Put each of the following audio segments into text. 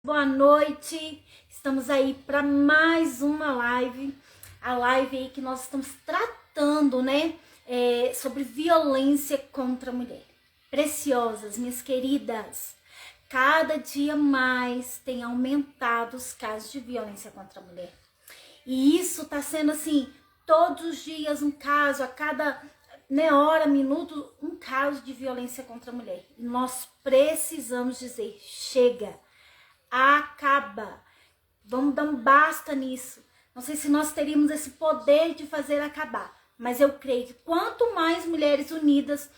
Boa noite, estamos aí para mais uma live, a live aí que nós estamos tratando, né, sobre violência contra a mulher. Preciosas, minhas queridas, cada dia mais tem aumentado os casos de violência contra a mulher. E isso tá sendo assim, todos os dias um caso, a cada hora, minuto, um caso de violência contra a mulher. E nós precisamos dizer, chega. Acaba. Vamos dar um basta nisso. Não sei se nós teríamos esse poder de fazer acabar, mas eu creio que quanto mais mulheres unidas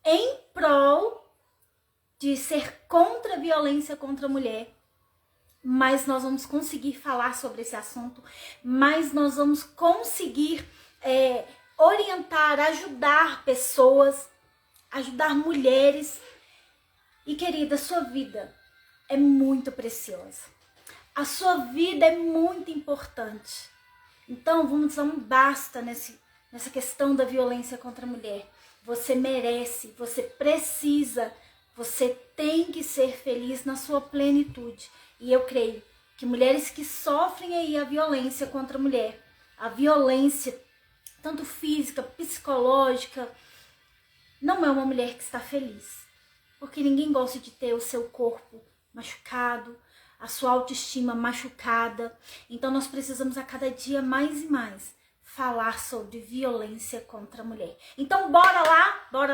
em prol de ser contra a violência contra a mulher, mais nós vamos conseguir falar sobre esse assunto, mais nós vamos conseguir orientar, ajudar pessoas, ajudar mulheres. E querida, sua vida é muito preciosa. A sua vida é muito importante. Então, vamos dar um basta nessa questão da violência contra a mulher. Você merece, você precisa, você tem que ser feliz na sua plenitude. E eu creio que mulheres que sofrem aí a violência contra a mulher, a violência tanto física, psicológica, não é uma mulher que está feliz. Porque ninguém gosta de ter o seu corpo machucado, a sua autoestima machucada. Então nós precisamos a cada dia mais e mais falar sobre violência contra a mulher. Então bora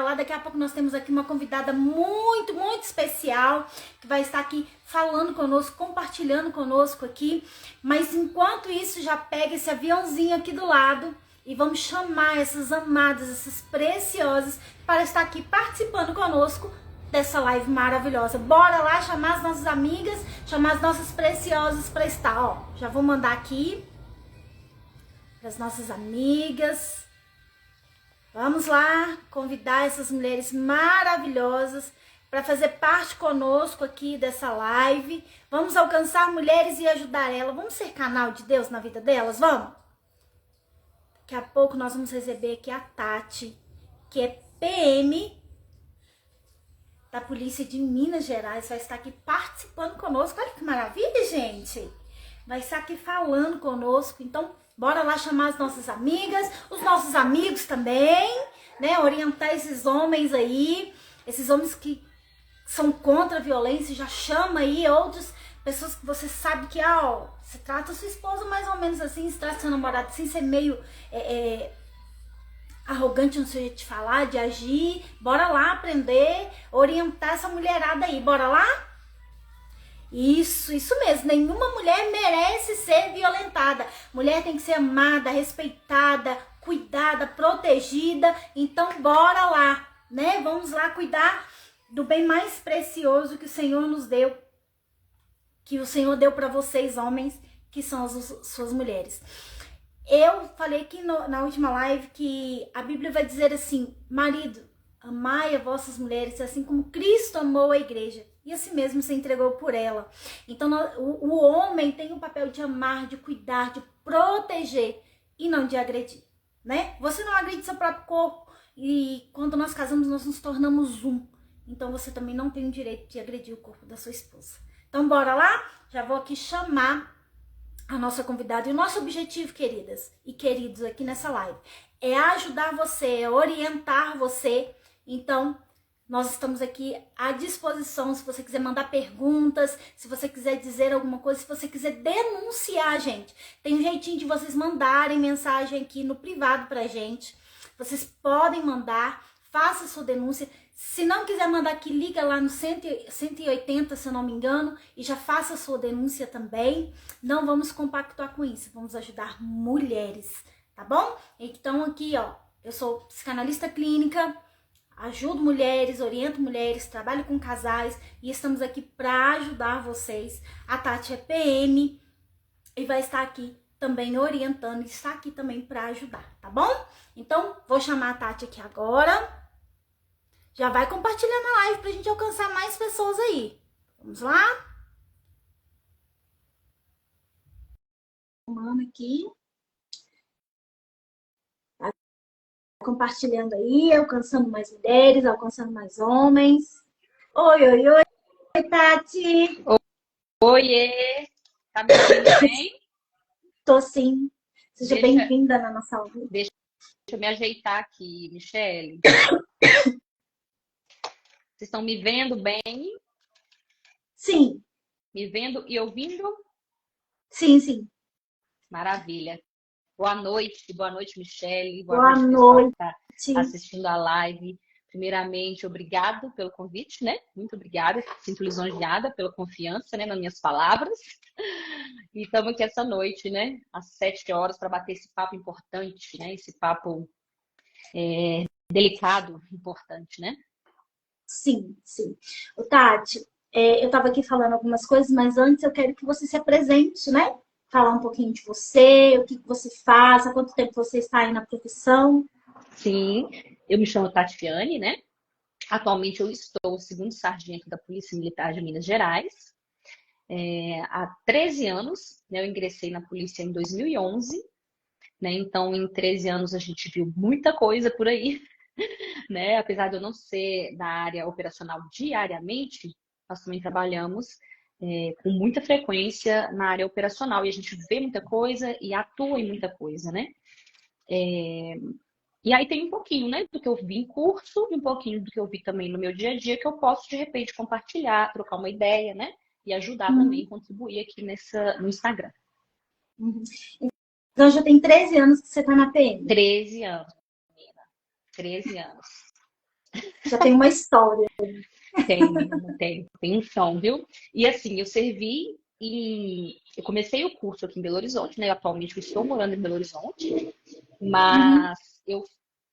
lá, daqui a pouco nós temos aqui uma convidada muito, muito especial, que vai estar aqui falando conosco, compartilhando conosco aqui, mas enquanto isso já pega esse aviãozinho aqui do lado e vamos chamar essas amadas, essas preciosas para estar aqui participando conosco dessa live maravilhosa. Bora lá chamar as nossas amigas, chamar as nossas preciosas para estar, ó. Já vou mandar aqui para as nossas amigas. Vamos lá convidar essas mulheres maravilhosas para fazer parte conosco aqui dessa live. Vamos alcançar mulheres e ajudar elas. Vamos ser canal de Deus na vida delas? Vamos? Daqui a pouco nós vamos receber aqui a Tati, que é PM da Polícia de Minas Gerais, vai estar aqui participando conosco. Olha que maravilha, gente! Vai estar aqui falando conosco. Então, bora lá chamar as nossas amigas, os nossos amigos também, né? Orientar esses homens aí, esses homens que são contra a violência, já chama aí outras pessoas que você sabe que, você trata a sua esposa mais ou menos assim, se trata seu namorado assim, ser meio arrogante no seu jeito de falar, de agir. Bora lá aprender, orientar essa mulherada aí. Bora lá? Isso mesmo. Nenhuma mulher merece ser violentada. Mulher tem que ser amada, respeitada, cuidada, protegida. Então bora lá, né? Vamos lá cuidar do bem mais precioso que o Senhor nos deu, que o Senhor deu para vocês, homens, que são as suas mulheres. Eu falei aqui na última live que a Bíblia vai dizer assim: marido, amai as vossas mulheres assim como Cristo amou a igreja e assim mesmo se entregou por ela. Então o homem tem o papel de amar, de cuidar, de proteger e não de agredir, né? Você não agride seu próprio corpo e quando nós casamos nós nos tornamos um. Então você também não tem o direito de agredir o corpo da sua esposa. Então bora lá? Já vou aqui chamar a nossa convidada. E o nosso objetivo, queridas e queridos, aqui nessa live é ajudar você, é orientar você. Então, nós estamos aqui à disposição se você quiser mandar perguntas, se você quiser dizer alguma coisa, se você quiser denunciar, gente. Tem um jeitinho de vocês mandarem mensagem aqui no privado pra gente. Vocês podem mandar, faça a sua denúncia. Se não quiser mandar aqui, liga lá no 180, se eu não me engano, e já faça a sua denúncia também. Não vamos compactuar com isso, vamos ajudar mulheres, tá bom? Então aqui, ó, eu sou psicanalista clínica, ajudo mulheres, oriento mulheres, trabalho com casais e estamos aqui para ajudar vocês. A Tati é PM e vai estar aqui também orientando e está aqui também para ajudar, tá bom? Então, vou chamar a Tati aqui agora. Já vai compartilhando a live pra gente alcançar mais pessoas aí. Vamos lá? Mano aqui. Tá compartilhando aí, alcançando mais mulheres, alcançando mais homens. Oi, Tati. Oiê, tá me ouvindo bem? Tô sim. Seja Deixa, bem-vinda na nossa live. deixa eu me ajeitar aqui, Michele. Vocês estão me vendo bem? Sim, Me vendo e ouvindo? sim. Maravilha. Boa noite, Michele. Boa Boa noite, pessoal que noite. está assistindo a live. Primeiramente, obrigado pelo convite, né? Muito obrigada. Sinto lisonjeada pela confiança, né, nas minhas palavras. E estamos aqui essa noite, né? Às 7 horas, para bater esse papo importante, né? Esse papo delicado, importante, né? Sim. Ô, Tati, eu estava aqui falando algumas coisas, mas antes eu quero que você se apresente, né? Falar um pouquinho de você, o que que você faz, há quanto tempo você está aí na profissão. Sim, eu me chamo Tatiane, né? Atualmente eu estou segundo sargento da Polícia Militar de Minas Gerais. Há 13 anos, né, eu ingressei na polícia em 2011, né? Então, em 13 anos a gente viu muita coisa por aí, né? Apesar de eu não ser da área operacional diariamente, nós também trabalhamos com muita frequência na área operacional e a gente vê muita coisa e atua em muita coisa, né? E aí tem um pouquinho, né, do que eu vi em curso e um pouquinho do que eu vi também no meu dia a dia que eu posso, de repente, compartilhar, trocar uma ideia, né? E ajudar também, Uhum, contribuir aqui no Instagram. uhum. Então já tem 13 anos que você está na PM. 13 anos, menina. 13 anos. Já tem uma história. Tem, menina, tem um chão, viu? E assim, eu servi e eu comecei o curso aqui em Belo Horizonte, né? Atualmente eu estou morando em Belo Horizonte, Uhum, mas eu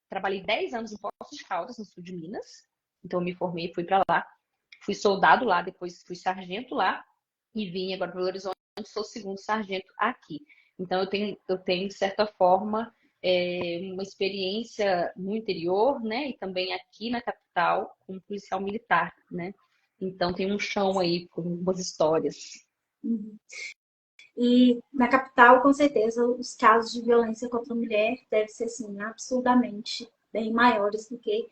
trabalhei 10 anos em Poços de Caldas, no sul de Minas. Então eu me formei e fui para lá. Fui soldado lá, depois fui sargento lá e vim agora para Belo Horizonte, sou segundo sargento aqui. Então eu tenho de certa forma, uma experiência no interior, né? E também aqui na capital, como policial militar, né? Então tem um chão aí com algumas histórias. uhum. E na capital, com certeza, os casos de violência contra a mulher devem ser, assim, absurdamente bem maiores do que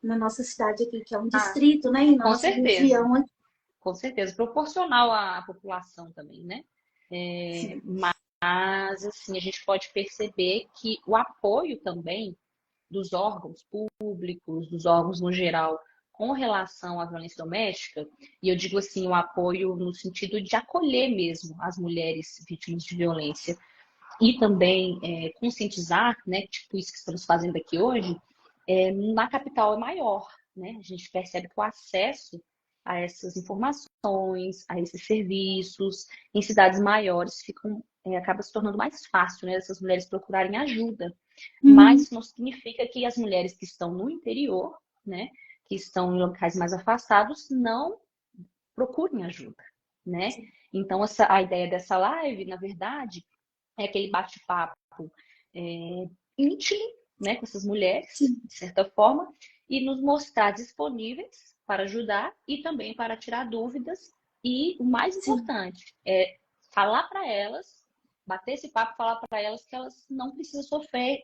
na nossa cidade aqui, que é um Ah, distrito, né? E na com nossa certeza, região aqui. com certeza. Proporcional à população também, né? Sim. Mas, assim, a gente pode perceber que o apoio também dos órgãos públicos, dos órgãos no geral, com relação à violência doméstica, e eu digo assim, o apoio no sentido de acolher mesmo as mulheres vítimas de violência e também conscientizar, né, tipo isso que estamos fazendo aqui hoje, na capital é maior, né? A gente percebe que o acesso a essas informações, a esses serviços, em cidades maiores acaba se tornando mais fácil, né, essas mulheres procurarem ajuda. Mas Uhum. isso não significa que as mulheres que estão no interior, né, que estão em locais mais afastados, não procurem ajuda, né? Então, a ideia dessa live, na verdade, é aquele bate-papo íntimo, né, com essas mulheres, Sim, de certa forma, e nos mostrar disponíveis para ajudar e também para tirar dúvidas. E o mais sim, importante é falar para elas, bater esse papo, falar para elas que elas não precisam sofrer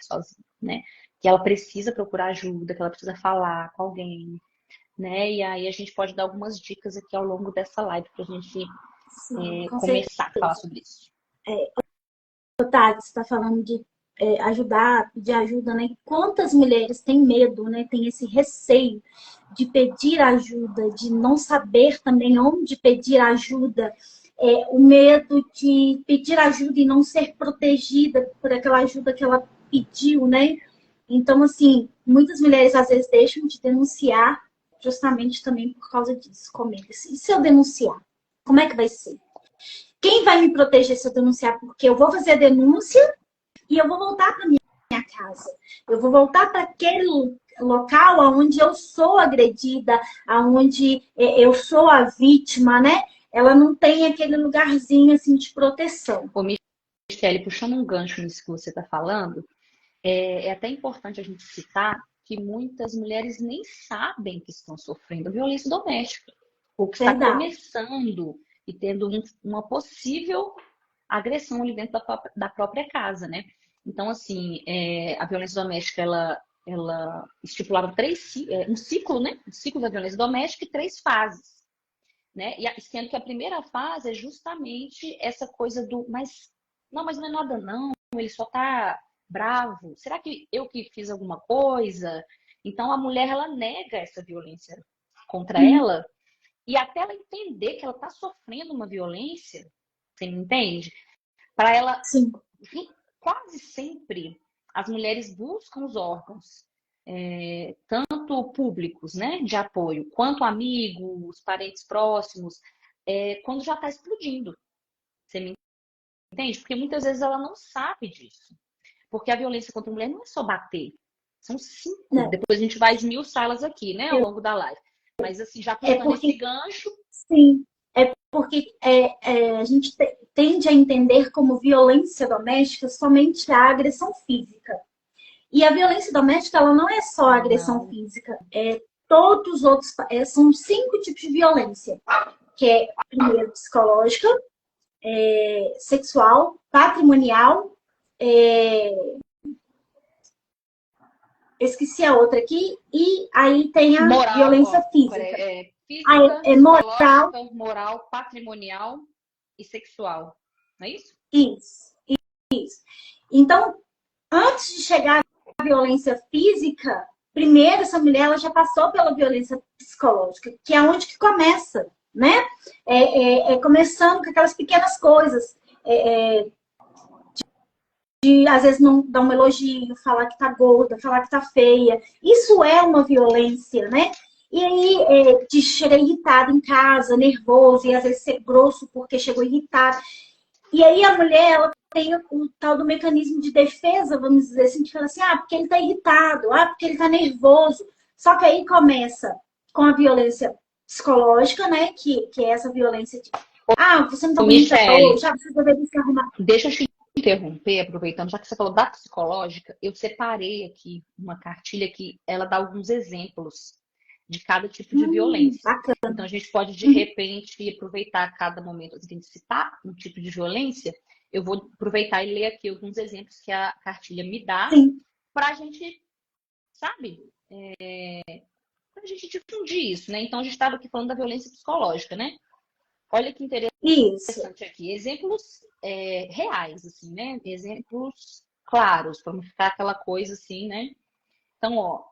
sozinhas, né? Que ela precisa procurar ajuda, que ela precisa falar com alguém, né? E aí a gente pode dar algumas dicas aqui ao longo dessa live para a gente sim, com começar a falar certeza. sobre isso. Tati, você está falando de ajudar, pedir ajuda, né? Quantas mulheres têm medo, né? Tem esse receio de pedir ajuda, de não saber também onde pedir ajuda, o medo de pedir ajuda e não ser protegida por aquela ajuda que ela pediu, né? Então, assim, muitas mulheres às vezes deixam de denunciar justamente também por causa disso, com medo. E se eu denunciar, como é que vai ser? Quem vai me proteger se eu denunciar? Porque eu vou fazer a denúncia e eu vou voltar para minha casa. Eu vou voltar para aquele local onde eu sou agredida, onde eu sou a vítima, né? Ela não tem aquele lugarzinho assim de proteção. Ô, Michele, puxando um gancho nisso que você está falando, é até importante a gente citar que muitas mulheres nem sabem que estão sofrendo violência doméstica, ou que está Verdade. começando e tendo uma possível agressão ali dentro da própria casa, né? Então, assim, a violência doméstica, ela estipulava um ciclo, né? Um ciclo da violência doméstica e 3 fases. né? E sendo que a primeira fase é justamente essa coisa do, mas não é nada não, ele só tá bravo. Será que eu que fiz alguma coisa? Então a mulher ela nega essa violência contra Uhum. ela e até ela entender que ela está sofrendo uma violência, você me entende? Para ela, Sim. quase sempre as mulheres buscam os órgãos, tanto públicos, né, de apoio, quanto amigos, parentes próximos, quando já está explodindo. Você me entende? Porque muitas vezes ela não sabe disso. Porque a violência contra a mulher não é só bater. São 5. Né? Depois a gente vai esmiuçá-las aqui, né, ao longo da live. Mas, assim, já É puxando esse porque, gancho. sim, é porque a gente tende a entender como violência doméstica somente a agressão física. E a violência doméstica, ela não é só a agressão Não. física, todos os outros, são 5 tipos de violência, que é, primeiro, psicológica, sexual, patrimonial, é, esqueci a outra aqui, e aí tem a Moral, violência ó, física. Aí física, é moral, psicológica, moral, patrimonial e sexual. Não é isso? isso, isso. Então, antes de chegar à violência física, primeiro essa mulher ela já passou pela violência psicológica, que é onde que começa, né? Começando com aquelas pequenas coisas. De às vezes não dar um elogio, falar que tá gorda, falar que tá feia. Isso é uma violência, né? E aí, de chegar irritado em casa, nervoso, e às vezes ser grosso porque chegou irritado. E aí a mulher, ela tem o tal do mecanismo de defesa, vamos dizer assim, que fala assim, porque ele tá irritado, porque ele tá nervoso. Só que aí começa com a violência psicológica, né? Que é essa violência de, você não tá Ô, bonita Michele, hoje, você deveria se arrumar. deixa eu te interromper, aproveitando, já que você falou da psicológica, eu separei aqui uma cartilha que ela dá alguns exemplos de cada tipo de violência. Bacana. Então, a gente pode, de repente, aproveitar cada momento. A gente citar um tipo de violência, eu vou aproveitar e ler aqui alguns exemplos que a cartilha me dá Sim, para a gente, sabe, para a gente difundir isso, né? Então, a gente estava aqui falando da violência psicológica, né? Olha que isso. interessante aqui. Exemplos reais, assim, né? Exemplos claros, para não ficar aquela coisa assim, né? Então, ó,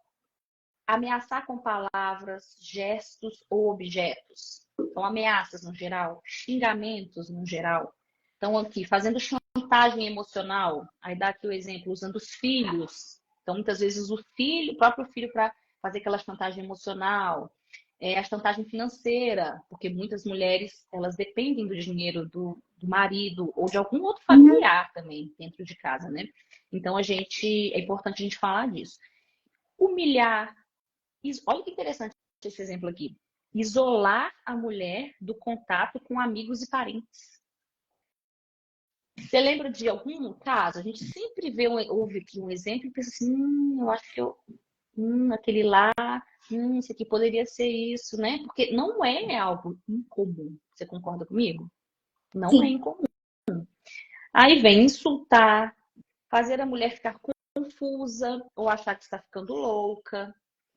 ameaçar com palavras, gestos ou objetos. Então, ameaças no geral, xingamentos no geral. Então, aqui, fazendo chantagem emocional. Aí dá aqui o exemplo, usando os filhos. Então, muitas vezes o próprio filho, para fazer aquela chantagem emocional. A chantagem financeira, porque muitas mulheres, elas dependem do dinheiro do marido ou de algum outro Uhum. familiar também dentro de casa, né? Então, é importante a gente falar disso. Humilhar. Olha que interessante esse exemplo aqui. Isolar a mulher do contato com amigos e parentes. Você lembra de algum caso? A gente sempre ouve aqui um exemplo e pensa assim, eu acho que aquele lá, isso aqui poderia ser isso, né? Porque não é algo incomum. Você concorda comigo? Não é Sim. incomum. Aí vem insultar, fazer a mulher ficar confusa ou achar que está ficando louca,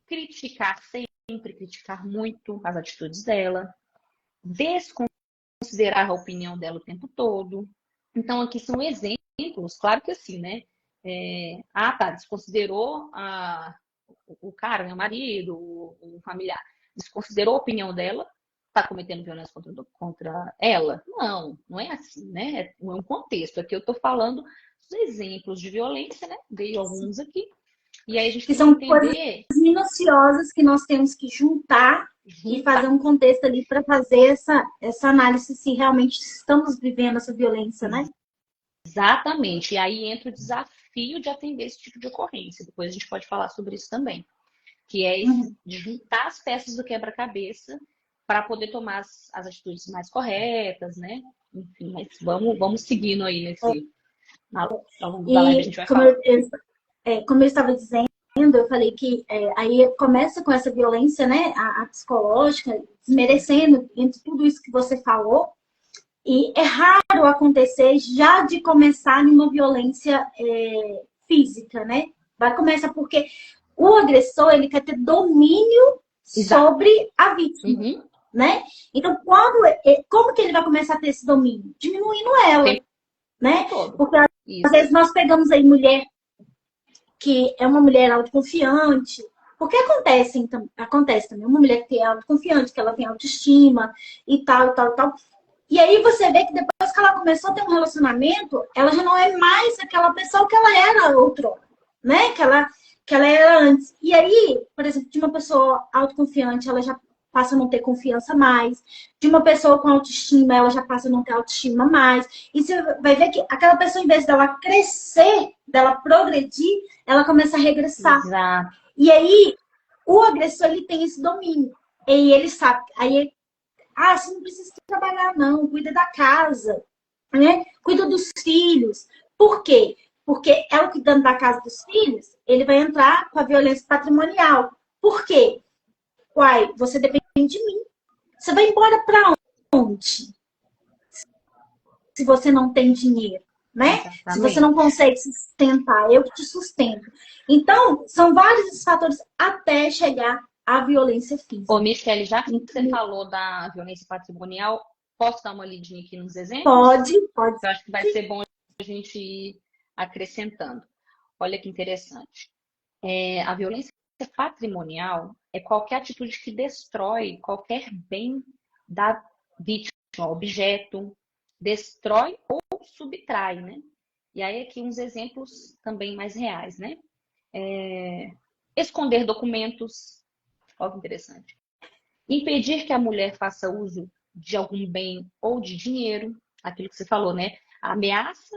criticar sempre, criticar muito as atitudes dela, desconsiderar a opinião dela o tempo todo. Então, aqui são exemplos, claro que assim, né? Tá, desconsiderou o cara, meu marido, o familiar, desconsiderou a opinião dela, está cometendo violência contra ela? Não, não é assim, né? É um contexto. Aqui eu estou falando dos exemplos de violência, né? Dei alguns aqui. E aí a gente Que tem que são coisas entender, minuciosas que nós temos que juntar e fazer juntar. um contexto ali para fazer essa análise se realmente estamos vivendo essa violência, né? Exatamente. E aí entra o desafio de atender esse tipo de ocorrência. Depois a gente pode falar sobre isso também. Que é esse, Uhum. de juntar as peças do quebra-cabeça para poder tomar as atitudes mais corretas, né? Enfim, mas vamos seguindo aí ao longo da live a E gente vai falar. como eu estava dizendo, eu falei que aí começa com essa violência, né, a psicológica, desmerecendo entre tudo isso que você falou. E é raro acontecer já de começar numa violência física, né? Vai começar porque o agressor ele quer ter domínio Exato. sobre a vítima. Uhum. né? Então, como que ele vai começar a ter esse domínio? Diminuindo O ela, tempo né? todo. Porque às Isso. vezes nós pegamos aí mulher que é uma mulher autoconfiante. Porque acontece também, uma mulher que é autoconfiante, que ela tem autoestima e tal, e tal, e tal. E aí você vê que depois que ela começou a ter um relacionamento, ela já não é mais aquela pessoa que ela era outrora, né? Que ela era antes. E aí, por exemplo, de uma pessoa autoconfiante, ela já passa a não ter confiança mais. De uma pessoa com autoestima, ela já passa a não ter autoestima mais. E você vai ver que aquela pessoa, em vez dela crescer, dela progredir, ela começa a regressar. Exato. E aí, o agressor, ele tem esse domínio. E ele sabe. Aí, você não precisa trabalhar, não. Cuida da casa, né? Cuida dos filhos. Por quê? Porque ela cuidando da casa dos filhos, ele vai entrar com a violência patrimonial. Por quê? Uai, você depende de mim. Você vai embora para onde? Se você não tem dinheiro, né? Se você não Exatamente. consegue se sustentar, eu que te sustento. Então, são vários esses fatores até chegar à violência Ô, física. Michele, já que você Então, falou da violência patrimonial, posso dar uma lidinha aqui nos exemplos? pode. Eu acho que vai ser bom a gente ir acrescentando. Olha que interessante. A violência patrimonial é qualquer atitude que destrói qualquer bem da vítima, objeto, destrói ou subtrai, né? E aí aqui uns exemplos também mais reais, né? Esconder documentos, olha que interessante. Impedir que a mulher faça uso de algum bem ou de dinheiro, aquilo que você falou, né? A ameaça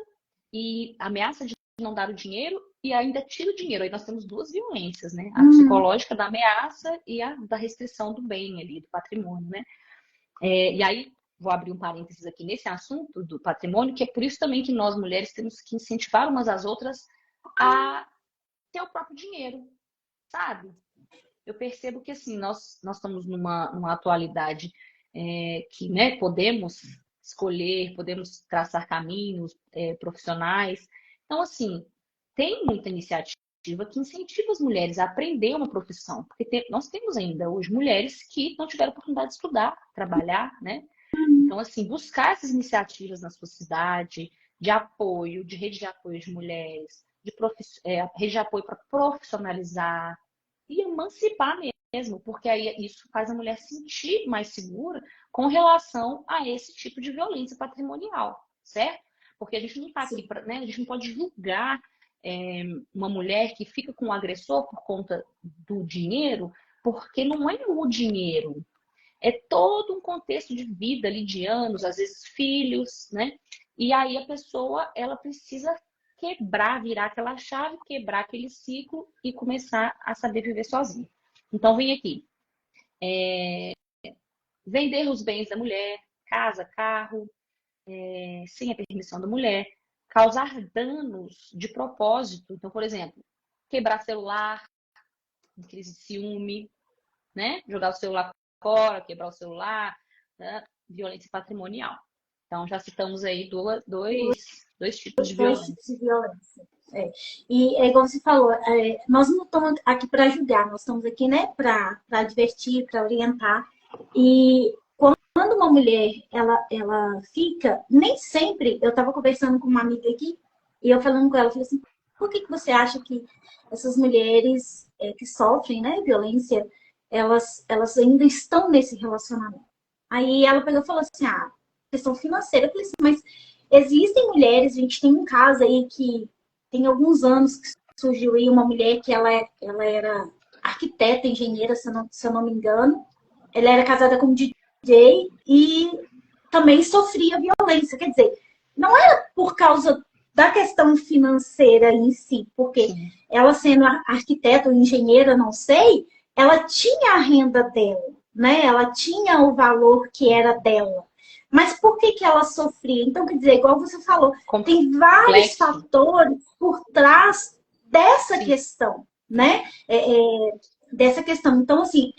de não dar o dinheiro e ainda tira o dinheiro. Aí nós temos duas violências, né? A psicológica da ameaça e a da restrição do bem ali, do patrimônio, né? E aí, vou abrir um parênteses aqui nesse assunto do patrimônio, que é por isso também que nós mulheres temos que incentivar umas às outras a ter o próprio dinheiro, sabe? Eu percebo que assim, nós estamos numa atualidade que, né, podemos escolher, podemos traçar caminhos profissionais. Então, assim, tem muita iniciativa que incentiva as mulheres a aprender uma profissão, porque nós temos ainda hoje mulheres que não tiveram oportunidade de estudar, trabalhar, né? Então, assim, buscar essas iniciativas na sua cidade, de apoio, de rede de apoio de mulheres, rede de apoio para profissionalizar e emancipar mesmo, porque aí isso faz a mulher sentir mais segura com relação a esse tipo de violência patrimonial, certo? Porque a gente não está aqui para, né? A gente não pode julgar uma mulher que fica com o agressor por conta do dinheiro, porque não é o dinheiro, é todo um contexto de vida ali de anos, às vezes filhos, né? E aí a pessoa, ela precisa quebrar, virar aquela chave, quebrar aquele ciclo e começar a saber viver sozinha. Então vem aqui, vender os bens da mulher, casa, carro, sem a permissão da mulher, causar danos de propósito. Então, por exemplo, quebrar celular, crise de ciúme, né? Jogar o celular fora, quebrar o celular, né? Violência patrimonial. Então, já citamos aí dois tipos de Dois violência. tipos de violência. E é igual você falou, nós não estamos aqui para julgar, nós estamos aqui, né, para divertir, para orientar. E quando uma mulher ela fica, nem sempre, eu estava conversando com uma amiga aqui, e eu falando com ela, eu falei assim, por que você acha que essas mulheres que sofrem, né, violência, elas ainda estão nesse relacionamento? Aí ela pegou e falou assim, questão financeira. Eu falei assim, mas existem mulheres, a gente tem um caso aí que tem alguns anos que surgiu aí uma mulher que ela era arquiteta, engenheira, se eu não me engano. Ela era casada com um DJ e também sofria violência. Quer dizer, não era por causa da questão financeira em si, porque Sim. ela sendo arquiteta ou engenheira, não sei, ela tinha a renda dela, né? Ela tinha o valor que era dela. Mas por que ela sofria? Então, quer dizer, igual você falou, tem vários Complexo. fatores por trás dessa Sim. questão, né? Dessa questão. Então, assim,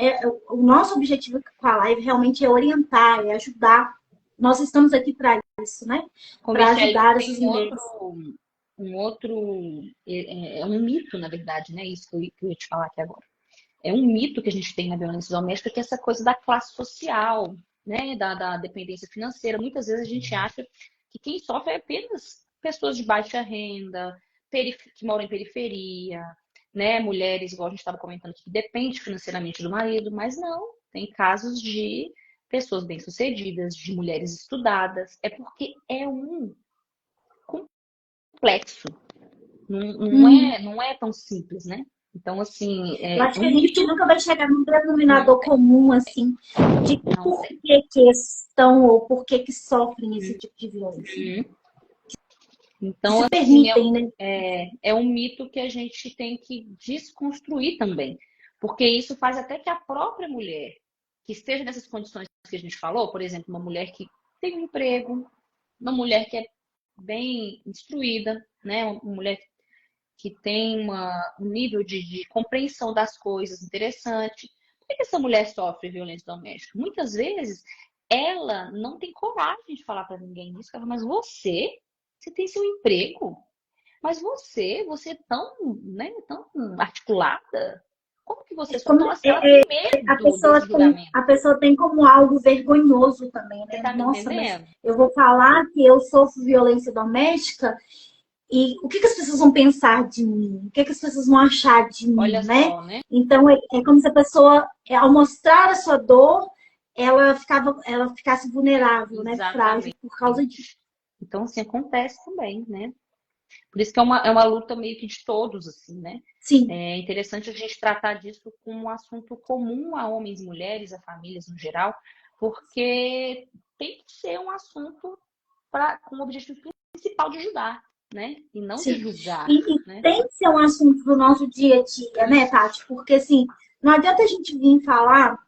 o nosso objetivo com a live realmente é orientar, é ajudar. Nós estamos aqui para isso, né? Com Para Michelle, ajudar tem essas mulheres. um outro, é um mito, na verdade, né? Isso que eu ia te falar aqui agora. é um mito que a gente tem na violência doméstica, que é essa coisa da classe social, né, da dependência financeira. Muitas vezes a gente acha que quem sofre é apenas pessoas de baixa renda, que moram em periferia, né, mulheres, igual a gente estava comentando, que dependem financeiramente do marido, mas não, tem casos de pessoas bem-sucedidas, de mulheres estudadas, é porque é um complexo, não é tão simples, né? Então, assim, Eu é acho que um a gente mito, nunca vai chegar num não, denominador comum, assim, de não por tem. que estão ou por que sofrem esse tipo de violência. Que Então, se assim, permitem, né? é um mito que a gente tem que desconstruir também, porque isso faz até que a própria mulher que esteja nessas condições que a gente falou, por exemplo, uma mulher que tem um emprego, uma mulher que é bem instruída, né? Uma mulher que tem um nível de compreensão das coisas interessante. Por que essa mulher sofre violência doméstica? Muitas vezes ela não tem coragem de falar para ninguém isso. Ela fala, mas você tem seu emprego, mas você é tão, né, tão articulada. Como que você sofre? Como, Então, assim, ela tem medo desse julgamento. a pessoa tem como algo vergonhoso também, Você né? tá me Nossa, mas entendendo? eu vou falar que eu sofro violência doméstica e o que as pessoas vão pensar de mim? O que as pessoas vão achar de mim, Olha né? só, né? Então, é como se a pessoa, ao mostrar a sua dor, ela ficasse vulnerável, né? Frágil Exatamente. por causa disso. Então, assim, acontece também, né? Por isso que é uma luta meio que de todos, assim, né? Sim, É interessante a gente tratar disso como um assunto comum a homens e mulheres, a famílias no geral, porque tem que ser um assunto com o objetivo principal de ajudar, né? E não de sim. julgar, E né? tem que ser um assunto do nosso dia a dia, né, Isso. Tati? Porque, assim, não adianta a gente vir falar.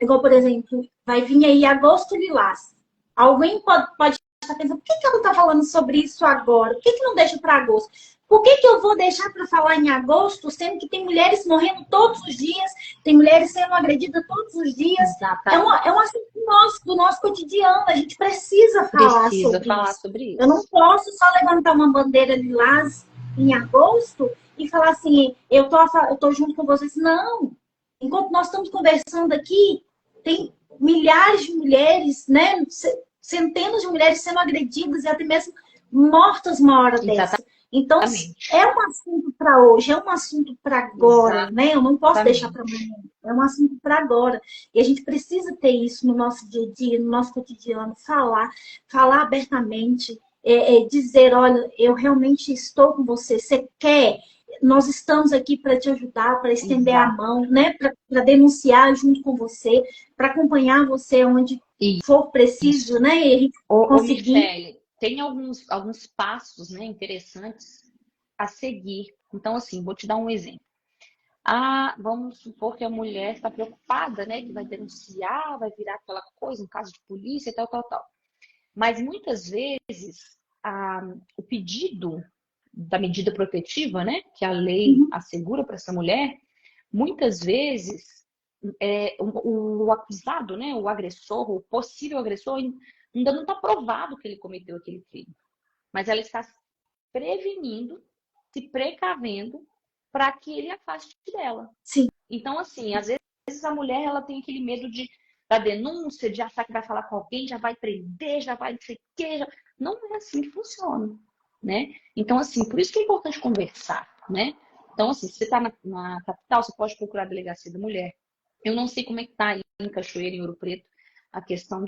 Igual, por exemplo, vai vir aí agosto lilás. Alguém pode estar pensando, por que ela está falando sobre isso agora? Por que não deixa para agosto? Por que eu vou deixar para falar em agosto, sendo que tem mulheres morrendo todos os dias, tem mulheres sendo agredidas todos os dias? Exatamente. É um assunto do nosso cotidiano, a gente precisa falar Precisa sobre falar isso. sobre Eu não isso. posso só levantar uma bandeira lilás em agosto e falar assim, eu tô junto com vocês. Não! Enquanto nós estamos conversando aqui, tem milhares de mulheres, né? Centenas de mulheres sendo agredidas e até mesmo mortas uma hora dessa. Então, Exatamente. é um assunto para hoje, é um assunto para agora, né? Eu não posso deixar para Exatamente. amanhã. É um assunto para agora. E a gente precisa ter isso no nosso dia a dia, no nosso cotidiano, falar abertamente, dizer, olha, eu realmente estou com você. Você quer? Nós estamos aqui para te ajudar, para estender a Exato. mão, né? Para denunciar junto com você, para acompanhar você onde for preciso, Isso. né? E a gente Ô, conseguir. Michele, tem alguns passos, né, interessantes a seguir. Então, assim, vou te dar um exemplo. Ah, vamos supor que a mulher está preocupada, né, que vai denunciar, vai virar aquela coisa, um caso de polícia e tal, tal, tal. Mas muitas vezes o pedido da medida protetiva, né, que a lei Uhum. assegura para essa mulher, muitas vezes o acusado, né, o agressor, o possível agressor, ainda não está provado que ele cometeu aquele crime. Mas ela está prevenindo, se precavendo para que ele afaste dela. Sim. Então, assim, às vezes a mulher ela tem aquele medo da denúncia, de achar que vai falar com alguém, já vai prender, já vai não sei o quê. Não é assim que funciona, né? Então, assim, por isso que é importante conversar, né? Então, assim, se você está na capital, você pode procurar a delegacia da mulher. Eu não sei como é que está aí em Cachoeira, em Ouro Preto, a questão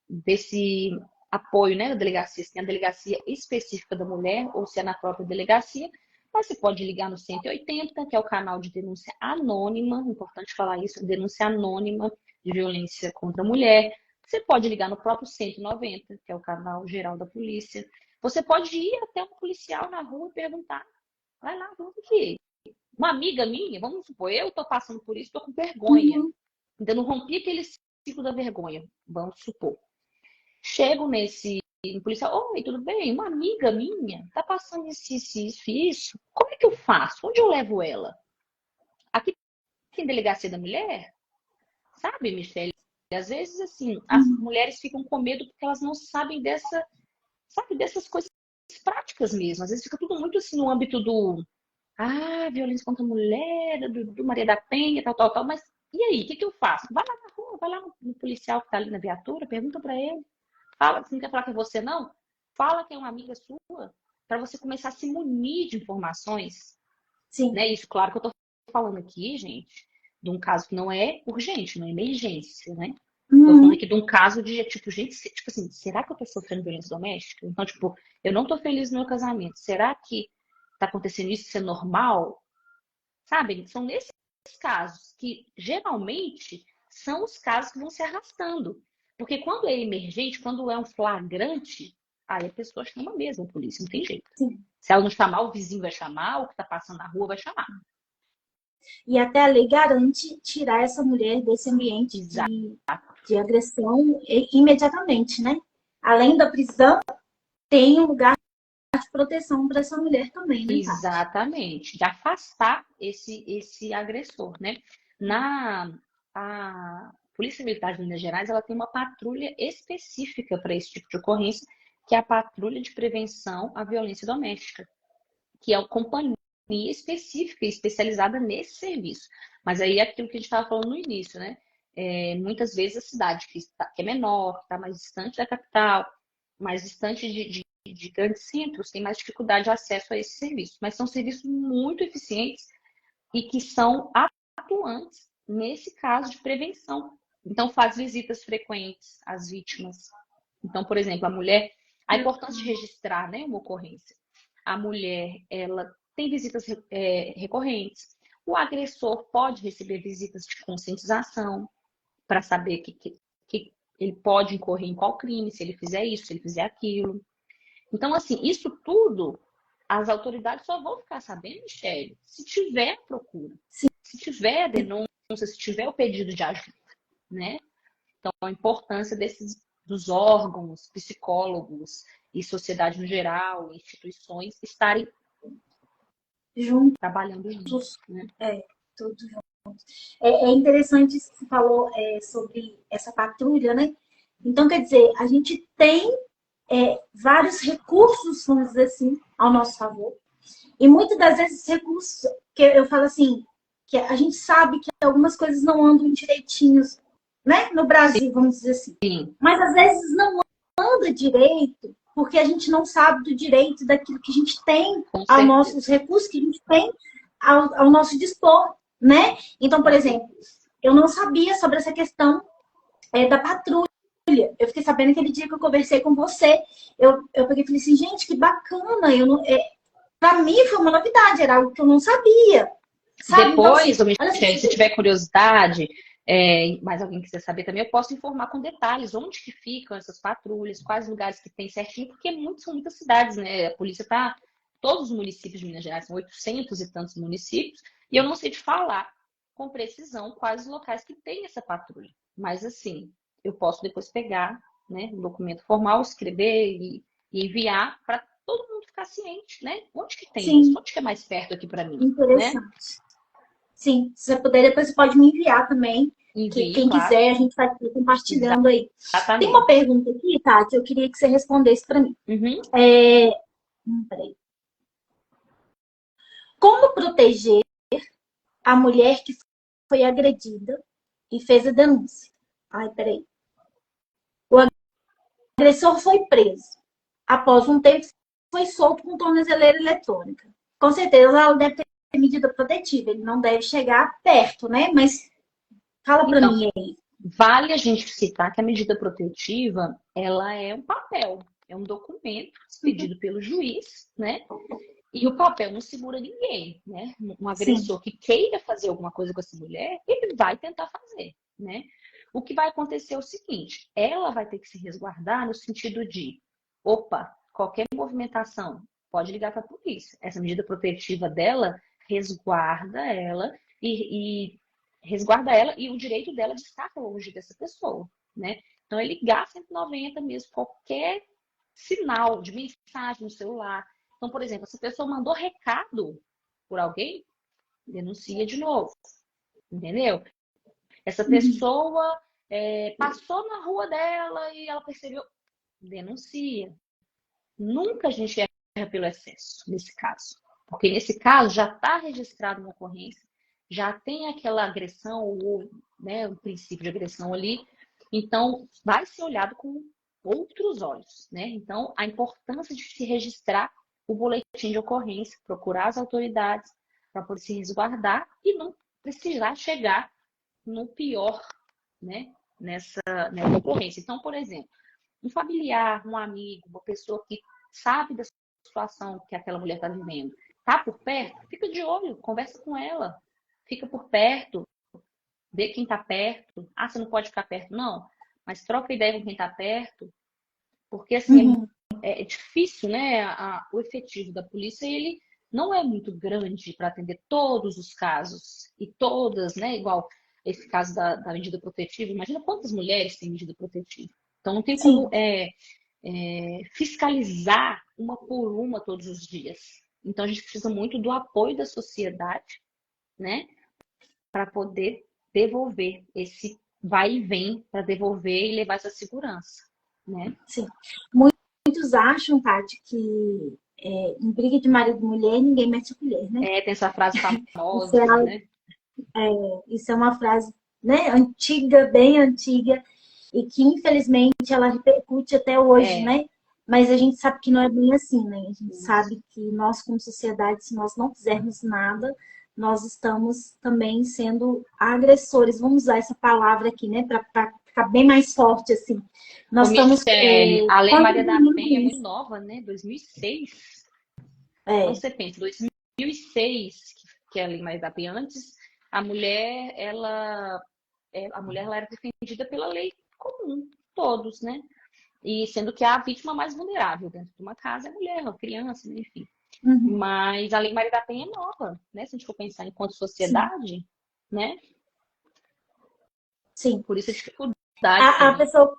desse apoio, né, da delegacia, se tem a delegacia específica da mulher ou se é na própria delegacia, mas você pode ligar no 180, que é o canal de denúncia anônima, importante falar isso, denúncia anônima de violência contra a mulher. Você pode ligar no próprio 190, que é o canal geral da polícia. Você pode ir até um policial na rua e perguntar, vai lá, vamos aqui. Uma amiga minha, vamos supor, eu estou passando por isso, estou com vergonha. Uhum. Ainda não rompi aquele ciclo da vergonha, vamos supor. Chego nesse policial, oi, tudo bem? Uma amiga minha tá passando isso. Como é que eu faço? Onde eu levo ela? Aqui tem delegacia da mulher? Sabe, Michelle? Às vezes, assim, as Uhum. mulheres ficam com medo porque elas não sabem sabe, dessas coisas práticas mesmo. Às vezes fica tudo muito assim no âmbito Ah, violência contra a mulher, do Maria da Penha, tal, tal, tal. Mas e aí, o que que eu faço? Vai lá na rua, vai lá no policial que tá ali na viatura, pergunta pra ele. Fala, você não quer falar que é você, não? Fala que é uma amiga sua, para você começar a se munir de informações, Sim. né? Isso, claro que eu tô falando aqui, gente, de um caso que não é urgente, não é emergência, né? Tô falando Uhum. aqui de um caso de, tipo, gente, tipo assim, será que eu tô sofrendo violência doméstica? Então, tipo, eu não tô feliz no meu casamento. Será que tá acontecendo isso? Isso é normal? Sabe? São nesses casos que geralmente são os casos que vão se arrastando. Porque quando é emergente, quando é um flagrante, aí a pessoa chama mesmo a polícia, não tem jeito. Sim. Se ela não chamar, o vizinho vai chamar, o que está passando na rua vai chamar. E até a lei garante tirar essa mulher desse ambiente Exato. de agressão imediatamente, né? Além da prisão, tem um lugar de proteção para essa mulher também, né, Tati? Exatamente. De afastar esse agressor, né? Na a Polícia Militar de Minas Gerais, ela tem uma patrulha específica para esse tipo de ocorrência, que é a Patrulha de Prevenção à Violência Doméstica, que é uma companhia específica e especializada nesse serviço. Mas aí é aquilo que a gente estava falando no início, né? Muitas vezes a cidade que é menor, que está mais distante da capital, mais distante de grandes centros, tem mais dificuldade de acesso a esse serviço. Mas são serviços muito eficientes e que são atuantes nesse caso de prevenção. Então, faz visitas frequentes às vítimas. Então, por exemplo, a importância de registrar, né, uma ocorrência. A mulher, ela tem visitas recorrentes. O agressor pode receber visitas de conscientização para saber que ele pode incorrer em qual crime, se ele fizer isso, se ele fizer aquilo. Então, assim, isso tudo as autoridades só vão ficar sabendo, Michele, se tiver procura, Sim. se tiver denúncia, se tiver o pedido de ajuda, né? Então, a importância dos órgãos, psicólogos e sociedade no geral, instituições, estarem Juntos, trabalhando juntos, né? tudo junto. É interessante isso que você falou sobre essa patrulha, né? Então, quer dizer, a gente tem vários recursos, vamos dizer assim, ao nosso favor. E muitas das vezes recursos que eu falo assim, que a gente sabe que algumas coisas não andam direitinhos, né? No Brasil, vamos dizer assim. Sim, Mas às vezes não anda direito, porque a gente não sabe do direito daquilo que a gente tem, com ao nosso, certeza. os recursos que a gente tem ao nosso dispor, né? Então, por Com exemplo, certeza. eu não sabia sobre essa questão da patrulha. Eu fiquei sabendo aquele dia que eu conversei com você. Eu peguei e falei assim, gente, que bacana. Para mim foi uma novidade, era algo que eu não sabia, sabe? Então, Depois, assim, ô olha Michele, se assim, tiver curiosidade, mais alguém quiser saber também, eu posso informar com detalhes onde que ficam essas patrulhas, quais lugares que tem certinho, porque são muitas cidades, né? A polícia está todos os municípios de Minas Gerais, são 800 e tantos municípios, e eu não sei te falar com precisão quais os locais que tem essa patrulha. Mas, assim, eu posso depois pegar, né, um documento formal, escrever e enviar para todo mundo ficar ciente, né? Onde que tem isso? sim, Onde que é mais perto aqui para mim, né? interessante. Sim, se você puder, depois você pode me enviar também. Que Envio, quem claro. quiser, a gente vai estar compartilhando aí. Tem uma Exatamente. pergunta aqui, tá? Que eu queria que você respondesse para mim. Uhum. Peraí. Como proteger a mulher que foi agredida e fez a denúncia? Ai, peraí. O agressor foi preso. Após um tempo, foi solto com tornozeleira eletrônica. Com certeza, ela deve ter medida protetiva. Ele não deve chegar perto, né? Mas fala para Então, mim aí. vale a gente citar que a medida protetiva, ela é um papel, é um documento expedido pelo juiz, né? E o papel não segura ninguém, né? Um Sim, agressor que queira fazer alguma coisa com essa mulher, ele vai tentar fazer, né? O que vai acontecer é o seguinte, ela vai ter que se resguardar no sentido de, opa, qualquer movimentação, pode ligar para a polícia. Essa medida protetiva dela resguarda ela e resguarda ela e o direito dela de estar longe dessa pessoa, né? Então é ligar 190 mesmo, qualquer sinal de mensagem no celular. Então, por exemplo, se a pessoa mandou recado por alguém, denuncia de novo, entendeu? Essa uhum. pessoa passou na rua dela e ela percebeu, denuncia. Nunca a gente erra pelo excesso, nesse caso. Porque nesse caso já está registrada uma ocorrência, já tem aquela agressão, ou né, um princípio de agressão ali, então vai ser olhado com outros olhos, né? Então, a importância de se registrar o boletim de ocorrência, procurar as autoridades para poder se resguardar e não precisar chegar no pior, né, nessa ocorrência. Então, por exemplo, um familiar, um amigo, uma pessoa que sabe da situação que aquela mulher está vivendo, tá por perto, fica de olho, conversa com ela, fica por perto, vê quem está perto. Ah, você não pode ficar perto, não, mas troca ideia com quem está perto, porque assim Uhum. é difícil, né? O efetivo da polícia ele não é muito grande para atender todos os casos e todas, né? Igual esse caso da medida protetiva. Imagina quantas mulheres têm medida protetiva. Então não tem como Sim, fiscalizar uma por uma todos os dias. Então a gente precisa muito do apoio da sociedade, né? Para poder devolver esse vai e vem para devolver e levar essa segurança, né? sim. Muitos acham, Tati, que em briga de marido e mulher, ninguém mete a colher, né? Tem essa frase Isso é, famosa, né? isso é uma frase, né, antiga, bem antiga, e que infelizmente ela repercute até hoje, É, né? Mas a gente sabe que não é bem assim, né? A gente isso. sabe que nós, como sociedade, se nós não fizermos nada, nós estamos também sendo agressores. Vamos usar essa palavra aqui, né? Para ficar bem mais forte, assim. Ô, Nós estamos Michele, a Lei Maria da contribuindo com Penha é muito isso. nova, né? 2006. Então É. você pensa, 2006, que é a Lei Maria da Penha, antes, a mulher, ela era defendida pela lei comum, todos, né? E sendo que a vítima mais vulnerável dentro de uma casa é a mulher, a criança, né? Enfim. Uhum. Mas a Lei Maria da Penha é nova, né? Se a gente for pensar enquanto Sim, sociedade, né? sim. Por isso a dificuldade A também. pessoa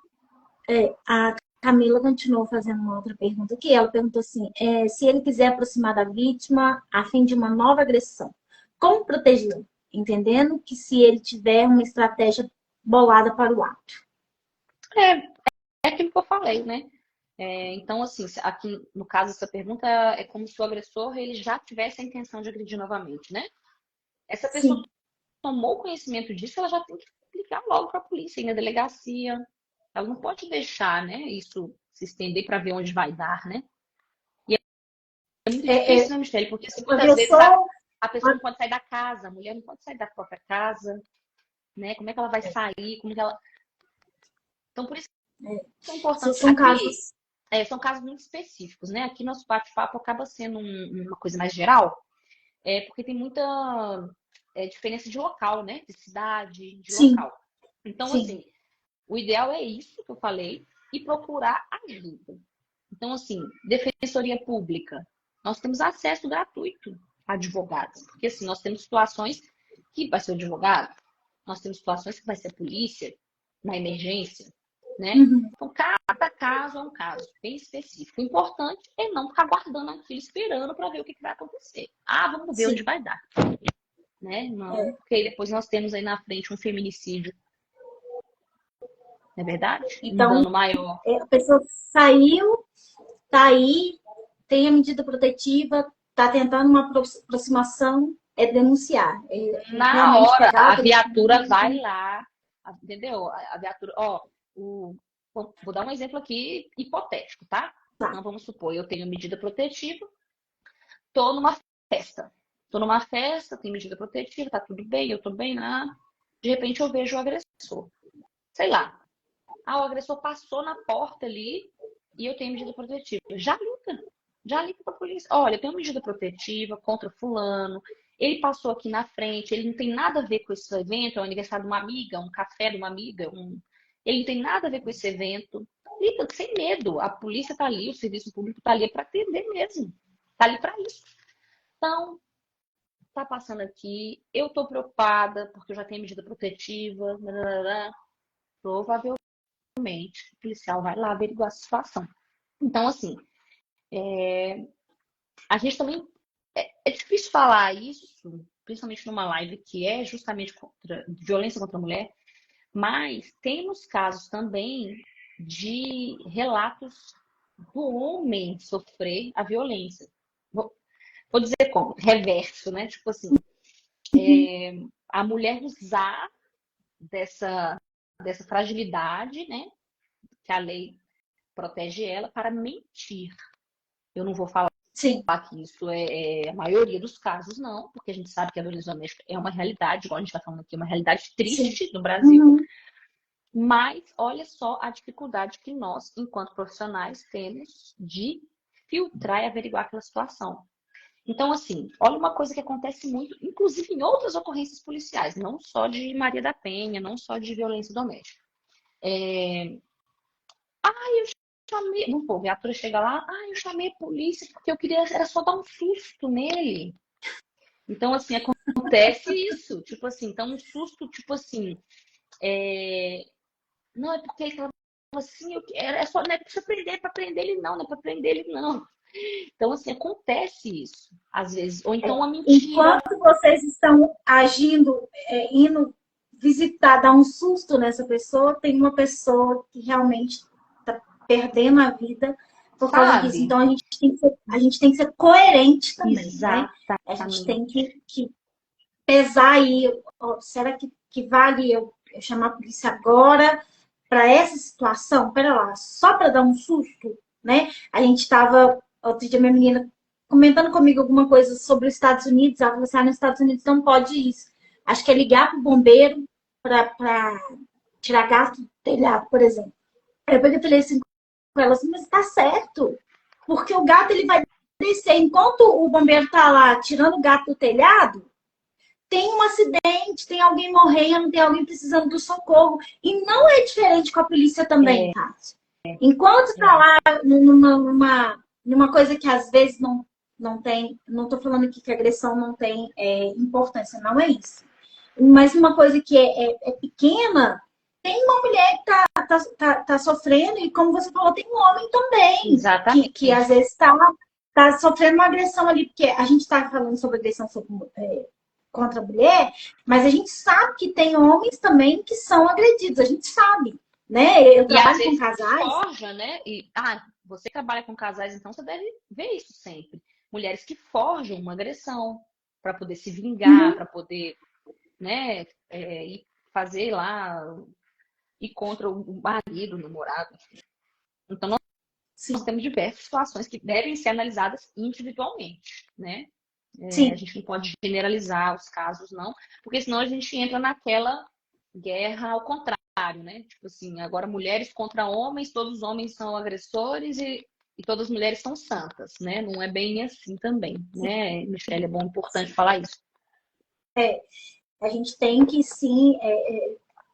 a Camila continuou fazendo uma outra pergunta aqui. Ela perguntou assim: se ele quiser aproximar da vítima a fim de uma nova agressão, como protegê-lo? Entendendo que se ele tiver uma estratégia bolada para o ato. É aquilo que eu falei, né? Então, assim, aqui no caso essa pergunta é como se o agressor ele já tivesse a intenção de agredir novamente, né? Essa pessoa Sim. tomou conhecimento disso, ela já tem que ligar logo para a polícia, ir na delegacia. Ela não pode deixar, né, isso se estender para ver onde vai dar, né? É muito É, difícil, né, Michele? Porque assim, o muitas vezes a, agressor. a pessoa não pode sair da casa, a mulher não pode sair da própria casa, né? Como é que ela vai sair? Como é que ela... Então, por isso que é importante. São Aqui casos. são casos muito específicos, né? Aqui nosso bate-papo acaba sendo uma coisa mais geral, porque tem muita diferença de local, né? De cidade, de Sim, local. Então, sim. assim, o ideal é isso que eu falei e procurar ajuda. Então, assim, defensoria pública, nós temos acesso gratuito a advogados, porque assim, nós temos situações que vai ser o advogado, nós temos situações que vai ser a polícia, na emergência, né? Uhum. Então, cada caso é um caso bem específico. O importante é não ficar guardando aquilo, esperando para ver o que vai acontecer. Ah, vamos ver onde Sim. vai dar, né? Não, É. porque aí depois nós temos aí na frente um feminicídio, não é verdade? Um Então, dano maior. a pessoa saiu, tá aí, tem a medida protetiva, tá tentando uma aproximação, é denunciar. Na Realmente hora, pegar o a telefone. viatura vai lá, entendeu? A viatura, ó, vou dar um exemplo aqui hipotético, tá? Tá. Então vamos supor, eu tenho medida protetiva, tô numa festa. Tô numa festa, tenho medida protetiva, tá tudo bem, eu tô bem, né? De repente eu vejo o agressor. Sei lá. Ah, o agressor passou na porta ali e eu tenho medida protetiva. Já liga para a polícia. Olha, eu tenho medida protetiva contra fulano. Ele passou aqui na frente, ele não tem nada a ver com esse evento, é o aniversário de uma amiga, um café de uma amiga, ele não tem nada a ver com esse evento. Liga, sem medo. A polícia está ali, o serviço público está ali para atender mesmo. Está ali para isso. Então, tá passando aqui, eu tô preocupada porque eu já tenho medida protetiva, provavelmente o policial vai lá averiguar a situação. Então, assim, a gente também. É difícil falar isso, principalmente numa live que é justamente contra violência contra a mulher, mas temos casos também de relatos do homem sofrer a violência. vou dizer como, reverso, né? Tipo assim, Uhum. a mulher usar dessa, dessa fragilidade, né? Que a lei protege ela para mentir. Eu não vou falar Sim. que isso é a maioria dos casos, não, porque a gente sabe que a violência doméstica é uma realidade, igual a gente está falando aqui, uma realidade Sim. triste no Brasil. Uhum. Mas olha só a dificuldade que nós, enquanto profissionais, temos de filtrar e averiguar aquela situação. Então, assim, olha uma coisa que acontece muito, inclusive em outras ocorrências policiais, não só de Maria da Penha, não só de violência doméstica. Chamei, vamos supor, a viatura chega lá, eu chamei a polícia porque eu queria, era só dar um susto nele. Então, assim, acontece isso, tipo assim, então um susto, tipo assim, não, é porque ele estava assim, é só, não é para prender ele não, não é para prender ele não. Então, assim, acontece isso, às vezes. Ou então uma mentira. Enquanto vocês estão agindo, indo visitar, dar um susto nessa pessoa, tem uma pessoa que realmente está perdendo a vida por causa disso. Sabe? Então a gente tem que ser coerente também, né? A gente tem Exatamente. que pesar aí, ó, será que vale eu chamar a polícia agora para essa situação? Pera lá, só para dar um susto, né? A gente estava, outro dia minha menina comentando comigo alguma coisa sobre os Estados Unidos, ela falou assim, nos Estados Unidos não pode isso. Acho que é ligar para o bombeiro para tirar gato do telhado, por exemplo. Aí depois eu falei assim com ela, assim, mas está certo, porque o gato ele vai descer, enquanto o bombeiro está lá tirando o gato do telhado, tem um acidente, tem alguém morrendo, tem alguém precisando do socorro. E não é diferente com a polícia também, É, Tati. Enquanto está é. lá numa coisa que às vezes não tem, não estou falando aqui que a agressão não tem importância, não é isso. Mas uma coisa que é pequena, tem uma mulher que tá sofrendo, e como você falou, tem um homem também, que às Exatamente. vezes tá sofrendo uma agressão ali, porque a gente está falando sobre agressão contra a mulher, mas a gente sabe que tem homens também que são agredidos, a gente sabe, né? Eu E às trabalho com vezes casais. forja, né? Você trabalha com casais, então você deve ver isso sempre. Mulheres que forjam uma agressão para poder se vingar, Uhum, para poder, né, ir fazer lá, ir contra o marido, o namorado. Então, nós sim, temos diversas situações que devem ser analisadas individualmente, né? A sim, gente não pode generalizar os casos, não, porque senão a gente entra naquela guerra ao contrário, né? Tipo assim, agora mulheres contra homens, todos os homens são agressores e todas as mulheres são santas, né? Não é bem assim também, sim, né, Michelle? É bom, importante sim. falar isso. A gente tem que sim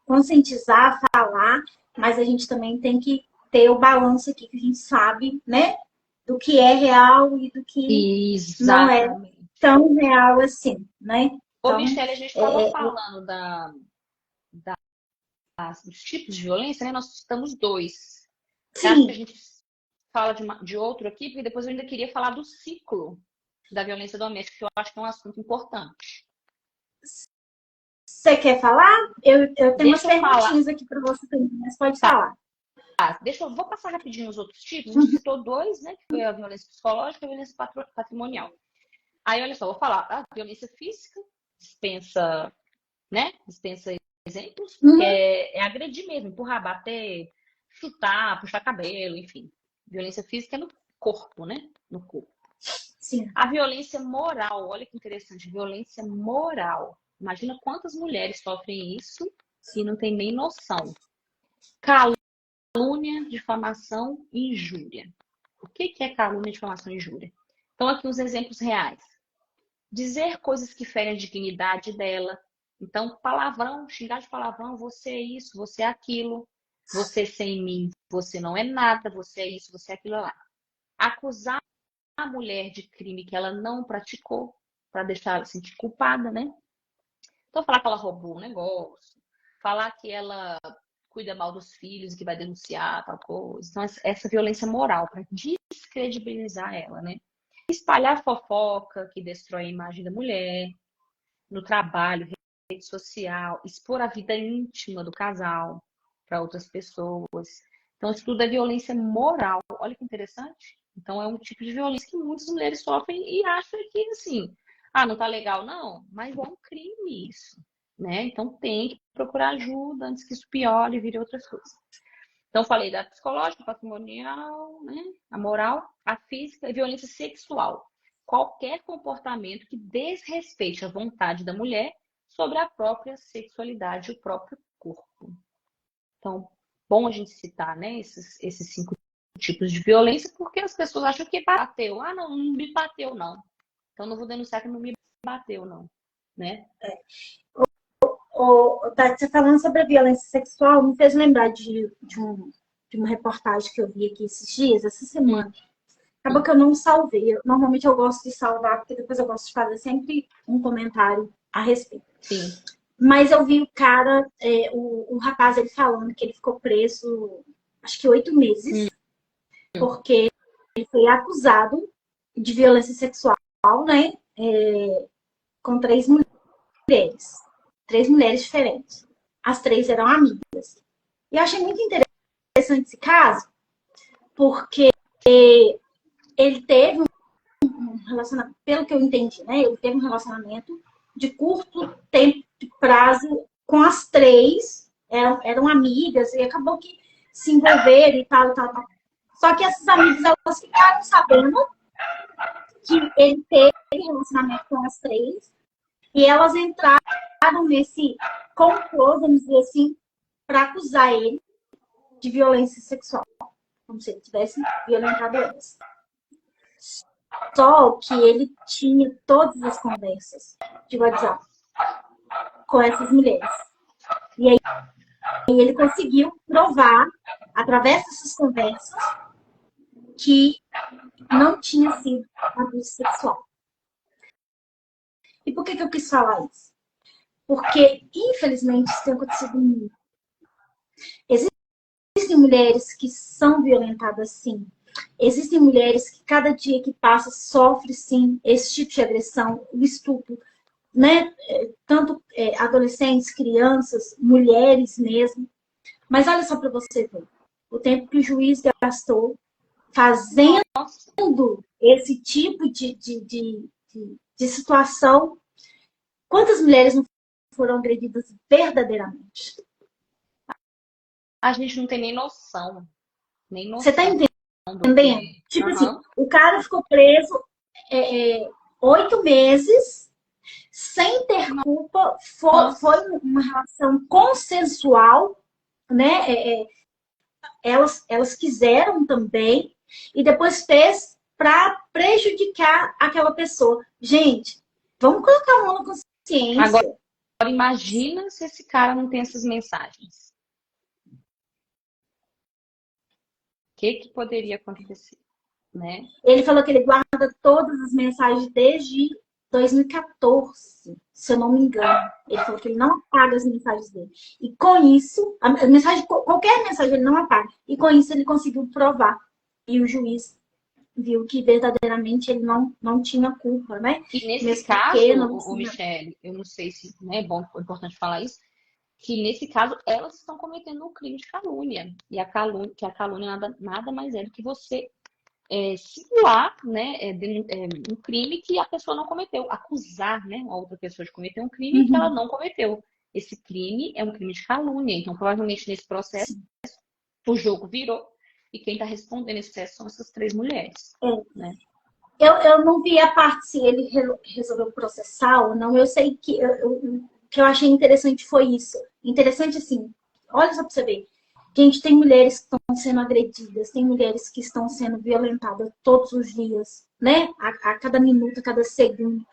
conscientizar, falar, mas a gente também tem que ter o balanço aqui que a gente sabe, né? Do que é real e do que não é Exatamente. tão real assim, né? Ô, Então, Michelle, a gente estava é, é, falando dos tipos de violência, né? Nós citamos dois. Você acha que a sim, gente fala de outro aqui? Porque depois eu ainda queria falar do ciclo da violência doméstica, que eu acho que é um assunto importante. você quer falar? Eu tenho umas Deixa eu falar. perguntinhas aqui para você também, mas pode Tá, falar. vou passar rapidinho os outros tipos. A gente citou dois, né? Que foi a violência psicológica e a violência patrimonial. Aí, olha só, vou falar. A violência física dispensa, né? Dispensa exemplos, porque Uhum, é agredir mesmo, empurrar, bater, chutar, puxar cabelo, enfim. Violência física é no corpo, né? No corpo. sim. A violência moral, olha que interessante, violência moral. Imagina quantas mulheres sofrem isso e não tem nem noção. Calúnia, difamação e injúria. O que é calúnia, difamação e injúria? Então, aqui os exemplos reais. Dizer coisas que ferem a dignidade dela. Então, palavrão, xingar de palavrão, você é isso, você é aquilo. Você sem mim, você não é nada, você é isso, você é aquilo lá. Acusar a mulher de crime que ela não praticou, para deixar ela se sentir culpada, né? Então, falar que ela roubou um negócio, falar que ela cuida mal dos filhos e que vai denunciar tal coisa. Então, essa violência moral, para descredibilizar ela, né? Espalhar fofoca que destrói a imagem da mulher, no trabalho, rede social, expor a vida íntima do casal para outras pessoas. Então, isso tudo é violência moral. Olha que interessante. Então, é um tipo de violência que muitas mulheres sofrem e acham que, assim, ah, não tá legal, não, mas é um crime isso, né? Então, tem que procurar ajuda antes que isso piore e vire outras coisas. Então, falei da psicológica, patrimonial, né? A moral, a física e violência sexual. Qualquer comportamento que desrespeite a vontade da mulher sobre a própria sexualidade e o próprio corpo. Então, bom a gente citar, né, esses 5 tipos de violência, porque as pessoas acham que bateu. Ah, não, não me bateu, não. Então, não vou denunciar que não me bateu, não. Né? Tati, você falando sobre a violência sexual, me fez lembrar de uma reportagem que eu vi aqui esses dias, essa semana. Acabou que eu não salvei. Normalmente eu gosto de salvar, porque depois eu gosto de fazer sempre um comentário a respeito. Sim. Mas eu vi o cara, o rapaz, ele falando que ele ficou preso, acho que 8 meses, porque ele foi acusado de violência sexual, né? Com 3 mulheres. 3 mulheres diferentes. As 3 eram amigas. E eu achei muito interessante esse caso, porque ele teve um relacionamento, pelo que eu entendi, né? Ele teve um relacionamento de curto tempo, de prazo, com as 3, eram amigas, e acabou que se envolveram e tal, e tal, tal. Só que essas amigas, elas ficaram sabendo que ele teve relacionamento com as 3, e elas entraram nesse complô, vamos dizer assim, para acusar ele de violência sexual, como se ele tivesse violentado elas. Só que ele tinha todas as conversas de WhatsApp com essas mulheres. E aí ele conseguiu provar, através dessas conversas, que não tinha sido abuso sexual. E por que eu quis falar isso? Porque, infelizmente, isso tem acontecido muito. Existem mulheres que são violentadas, sim. Existem mulheres que, cada dia que passa, sofrem, sim, esse tipo de agressão, o estupro, né? Tanto adolescentes, crianças, mulheres mesmo. Mas olha só para você ver. O tempo que o juiz gastou fazendo esse tipo de situação, quantas mulheres não foram agredidas verdadeiramente? A gente não tem nem noção. Nem noção. Você está entendendo? Tipo assim, o cara ficou preso 8 meses sem ter culpa. Foi uma relação consensual, né? Elas quiseram também, e depois fez para prejudicar aquela pessoa. Gente, vamos colocar a mão na consciência. Agora imagina se esse cara não tem essas mensagens. O que poderia acontecer? Né? Ele falou que ele guarda todas as mensagens desde 2014, se eu não me engano. Ele falou que ele não apaga as mensagens dele. E com isso, a mensagem, qualquer mensagem ele não apaga. E com isso ele conseguiu provar. E o juiz viu que verdadeiramente ele não tinha culpa, né? E nesse caso, Michele, eu não sei se é importante falar isso, que nesse caso elas estão cometendo um crime de calúnia. E a calúnia nada mais é do que você simular, né, um crime que a pessoa não cometeu, acusar, né, a outra pessoa de cometer um crime que ela não cometeu. Esse crime é um crime de calúnia. Então, provavelmente nesse processo, o jogo virou e quem está respondendo esse processo são essas 3 mulheres. Né? Eu não vi a parte se ele resolveu processar ou não. Eu sei que o que eu achei interessante foi isso. Interessante assim, olha só para você ver. Gente, tem mulheres que estão sendo agredidas, tem mulheres que estão sendo violentadas todos os dias, né? A cada minuto, a cada segundo.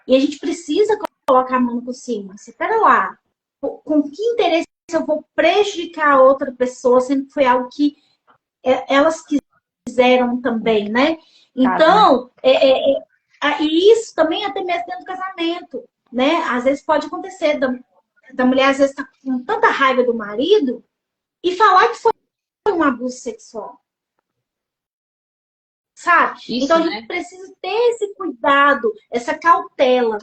E a gente precisa colocar a mão na consciência. Espera lá, com que interesse eu vou prejudicar a outra pessoa, sendo que foi algo que elas quiseram também, né? Então, e isso também até mesmo dentro do casamento, né? Às vezes pode acontecer da mulher, às vezes, tá com tanta raiva do marido e falar que foi um abuso sexual. Sabe? Isso, então, a gente precisa ter esse cuidado, essa cautela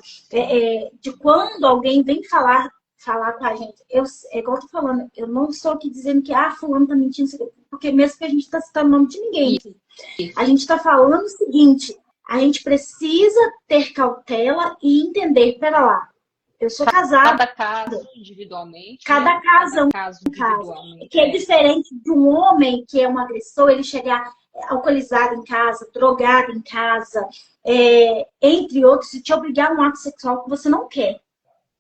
de quando alguém vem falar com a gente. É igual eu tô falando, eu não estou aqui dizendo que fulano tá mentindo. porque mesmo que a gente está citando o nome de ninguém aqui. A Isso. gente está falando o seguinte, a gente precisa ter cautela e entender, pera lá, eu sou casada, Cada caso individualmente, né? cada caso Cada é caso um caso. individualmente. Que é diferente de um homem que é um agressor, ele chegar alcoolizado em casa, drogado em casa, entre outros, e te obrigar a um ato sexual que você não quer,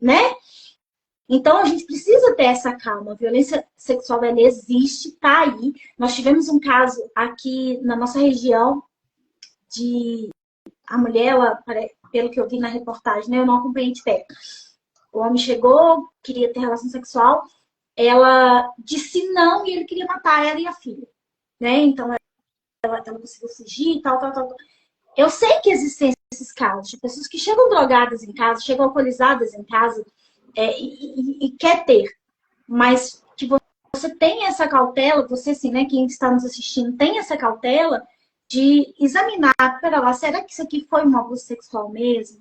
né? Então, a gente precisa ter essa calma. A violência sexual, ela existe, tá aí. Nós tivemos um caso aqui na nossa região de... A mulher, ela, pelo que eu vi na reportagem, né, eu não acompanhei de perto. O homem chegou, queria ter relação sexual, ela disse não e ele queria matar ela e a filha, né? Então, ela conseguiu fugir e tal, tal, tal. Eu sei que existem esses casos de pessoas que chegam drogadas em casa, chegam alcoolizadas em casa e quer ter, mas que você tem essa cautela, você assim, né, quem está nos assistindo tem essa cautela de examinar, pera lá, será que isso aqui foi um abuso sexual mesmo?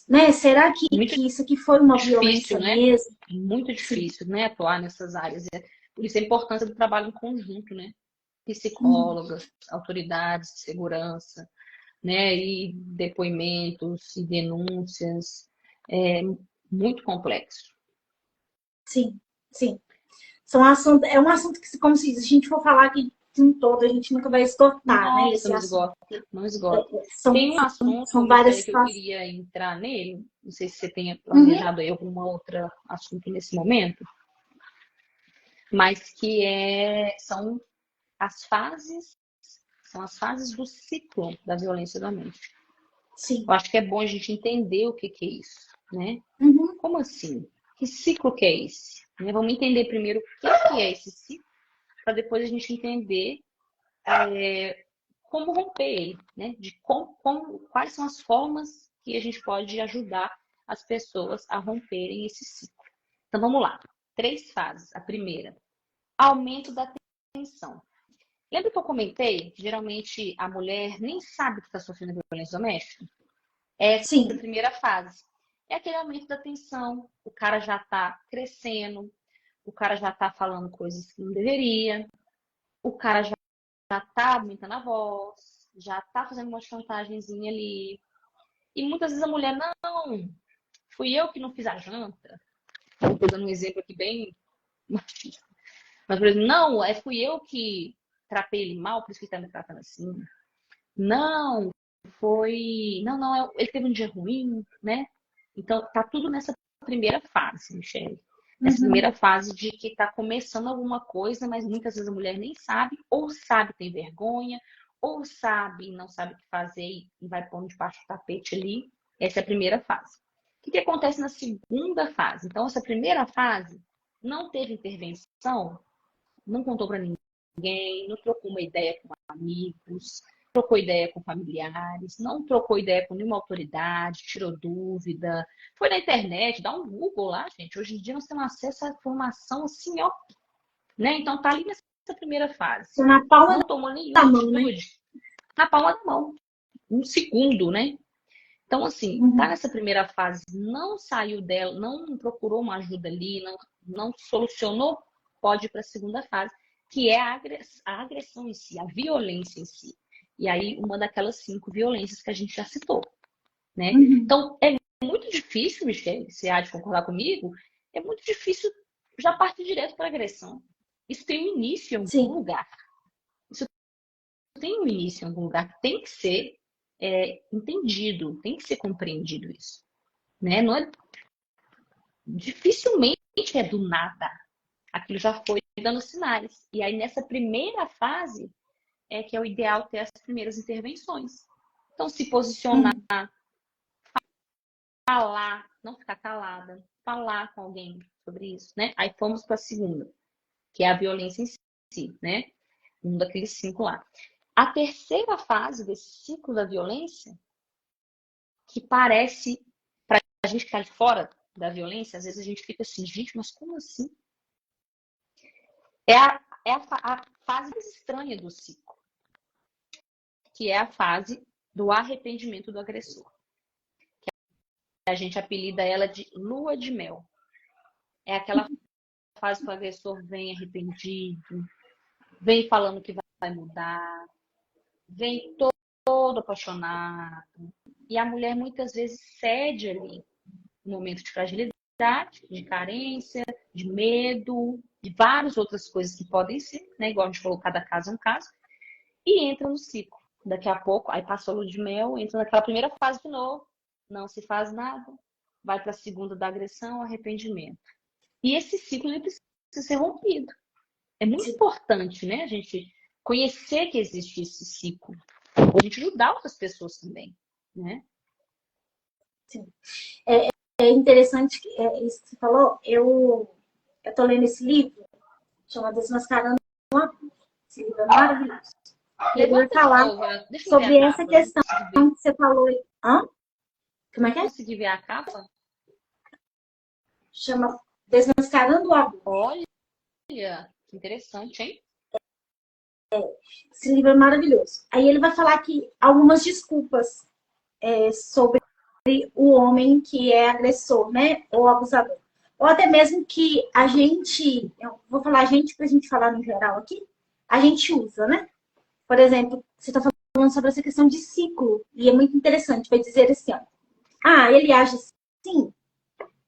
Né? Será Muito que isso aqui foi uma difícil, violência né? mesmo? Muito Sim. difícil, né? Atuar nessas áreas. Por isso a importância do trabalho em conjunto, né? Uhum. Psicólogas, autoridades de segurança, né? E depoimentos e denúncias. É muito complexo. Sim, sim. É um assunto que, como se diz, se a gente for falar aqui de um todo, a gente nunca vai esgotar, né? Nossa, Esse não assunto. esgota, não esgota. São, Tem um assunto, são várias Michele, que eu situações. queria entrar nele. Não sei se você tenha Uhum. planejado aí algum outro assunto nesse momento, mas são as fases, são as fases do ciclo da violência doméstica. Sim. Eu acho que é bom a gente entender o que é isso, né? Uhum. Como assim? Que ciclo que é esse? Né? Vamos entender primeiro o que é esse ciclo, para depois a gente entender como romper ele, né? De quais são as formas que a gente pode ajudar as pessoas a romperem esse ciclo. Então vamos lá. 3 fases. A primeira, aumento da tensão. Lembra que eu comentei que geralmente a mulher nem sabe que está sofrendo violência doméstica? Essa é a Sim. primeira fase. É aquele aumento da tensão. O cara já está crescendo, o cara já está falando coisas que não deveria, o cara já tá aumentando a voz, já tá fazendo uma chantagemzinha ali. E muitas vezes a mulher, não, fui eu que não fiz a janta. Estou dando um exemplo aqui bem machista. Mas, por exemplo, não, fui eu que tratei ele mal, por isso que ele tá me tratando assim. Não, foi. Não, não, ele teve um dia ruim, né? Então, tá tudo nessa primeira fase, Michelle. Nessa Uhum. primeira fase de que tá começando alguma coisa, mas muitas vezes a mulher nem sabe, ou sabe, tem vergonha, ou sabe, não sabe o que fazer e vai pondo debaixo do tapete ali. Essa é a primeira fase. O que acontece na segunda fase? Então, essa primeira fase não teve intervenção, não contou para ninguém, não trocou uma ideia com amigos, trocou ideia com familiares, não trocou ideia com nenhuma autoridade, tirou dúvida, foi na internet, dá um Google lá, gente. Hoje em dia nós temos acesso à informação assim, ó, né? Então tá ali nessa primeira fase. Tô na palma Não tomou da nenhuma mão, né? atitude, na palma da mão, um segundo, né? Então, assim, tá Uhum. nessa primeira fase, não saiu dela, não procurou uma ajuda ali, não solucionou, pode ir para a segunda fase, que é a agressão em si, a violência em si. E aí, uma daquelas 5 violências que a gente já citou, né? Uhum. Então, é muito difícil, Michele, você há de concordar comigo, é muito difícil já partir direto para agressão. Isso tem um início em algum Sim. lugar. Isso tem um início em algum lugar, tem que ser entendido, tem que ser compreendido isso, né? Não é, dificilmente é do nada. Aquilo já foi dando sinais. E aí nessa primeira fase é que é o ideal ter as primeiras intervenções. Então se posicionar, Uhum. falar, não ficar calada, falar com alguém sobre isso, né? Aí fomos para a segunda, que é a violência em si, né? Um daqueles 5 lá. A terceira fase desse ciclo da violência, que parece, para a gente que está de fora da violência, às vezes a gente fica assim, gente, mas como assim? A fase mais estranha do ciclo, que é a fase do arrependimento do agressor. A gente apelida ela de lua de mel. É aquela fase que o agressor vem arrependido, vem falando que vai mudar, vem todo apaixonado. E a mulher muitas vezes cede ali, no momento de fragilidade, de carência, de medo, de várias outras coisas que podem ser, né? Igual a gente falou, cada caso é um caso, e entra no ciclo. Daqui a pouco, aí passou a lua de mel, entra naquela primeira fase de novo, não se faz nada, vai para a segunda da agressão, arrependimento. E esse ciclo ele precisa ser rompido. É muito importante, né? A gente conhecer que existe esse ciclo. A gente ajudar outras pessoas também, né? Sim. É interessante isso que você falou. Eu tô lendo esse livro, chama Desmascarando o Abuso. Esse livro é maravilhoso. E ele vai Levanta de falar novo, deixa eu ver a sobre essa capa, eu não questão consigo ver. que você falou. Hã? Como é Não que é? consegui ver a capa? Chama Desmascarando o Abuso. Olha, que interessante, hein? Esse livro é maravilhoso. Aí ele vai falar aqui algumas desculpas sobre o homem que é agressor, né? Ou abusador. Ou até mesmo que a gente, eu vou falar a gente pra gente falar no geral aqui, a gente usa, né? Por exemplo, você está falando sobre essa questão de ciclo, e é muito interessante, vai dizer assim, ó, ele age assim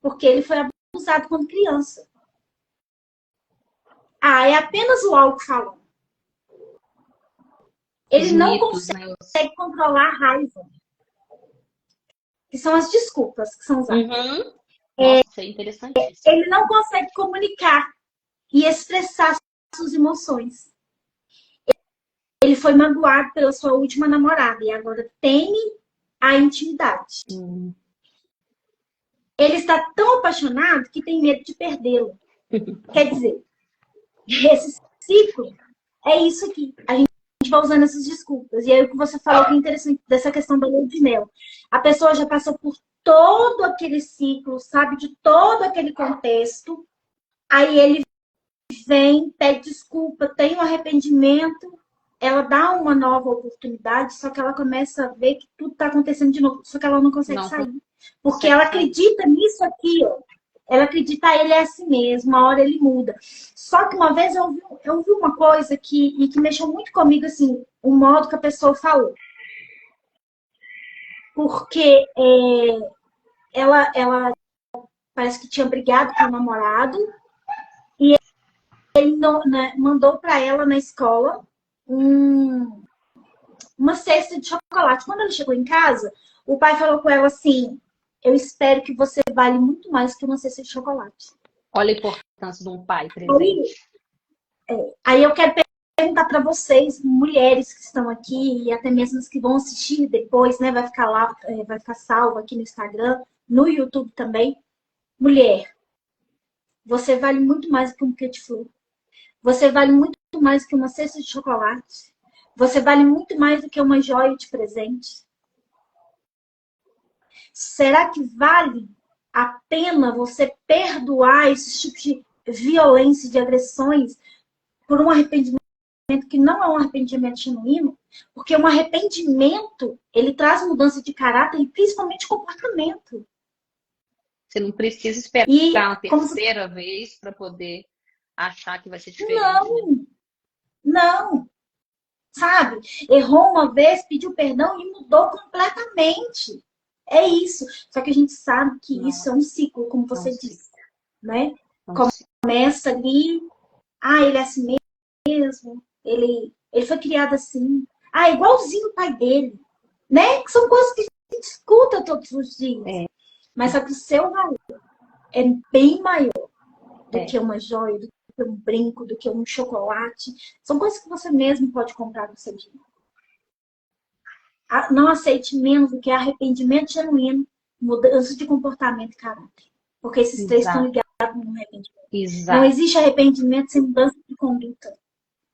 porque ele foi abusado quando criança. É apenas o álcool falando. Os Ele não mitos, consegue né? controlar a raiva, que são as desculpas que são usadas. Uhum. Nossa, isso é interessantíssimo. Ele não consegue comunicar e expressar suas emoções. Ele foi magoado pela sua última namorada e agora teme a intimidade. Ele está tão apaixonado que tem medo de perdê-lo. Quer dizer, esse ciclo é isso aqui. A gente vai usando essas desculpas. E aí o que você falou que é interessante dessa questão da lua de mel. A pessoa já passou por todo aquele ciclo, sabe de todo aquele contexto. Aí ele vem, pede desculpa, tem um arrependimento, ela dá uma nova oportunidade, só que ela começa a ver que tudo está acontecendo de novo, só que ela não consegue sair. Porque ela acredita nisso aqui, ó. Ela acredita, ele é assim mesmo, uma hora ele muda. Só que uma vez eu ouvi uma coisa que mexeu muito comigo, assim, o modo que a pessoa falou. Porque ela parece que tinha brigado com o namorado, e ele né, mandou para ela na escola uma cesta de chocolate. Quando ela chegou em casa, o pai falou com ela assim: eu espero que você vale muito mais que uma cesta de chocolate. Olha a importância de um pai presente. Aí eu quero perguntar para vocês, mulheres que estão aqui e até mesmo as que vão assistir depois, né? Vai ficar lá, vai ficar salvo aqui no Instagram, no YouTube também. Mulher, você vale muito mais que um buquê de flor. Você vale muito mais que uma cesta de chocolate. Você vale muito mais do que uma joia de presente. Será que vale a pena você perdoar esses tipos de violência, de agressões, por um arrependimento que não é um arrependimento genuíno? Porque um arrependimento, ele traz mudança de caráter e principalmente comportamento. Você não precisa esperar uma terceira vez para poder achar que vai ser diferente. Não, né? não. Sabe? Errou uma vez, pediu perdão e mudou completamente. É isso. Só que a gente sabe que isso é um ciclo, como você disse. Né? Começa ali, ele é assim mesmo, ele foi criado assim. Igualzinho o pai dele. Né? Que são coisas que a gente escuta todos os dias. Mas só que o seu valor é bem maior do que uma joia, do que um brinco, do que um chocolate. São coisas que você mesmo pode comprar com seu dinheiro. Não aceite menos do que arrependimento genuíno, mudança de comportamento e caráter. Porque esses três estão ligados no arrependimento. Exato. Não existe arrependimento sem mudança de conduta.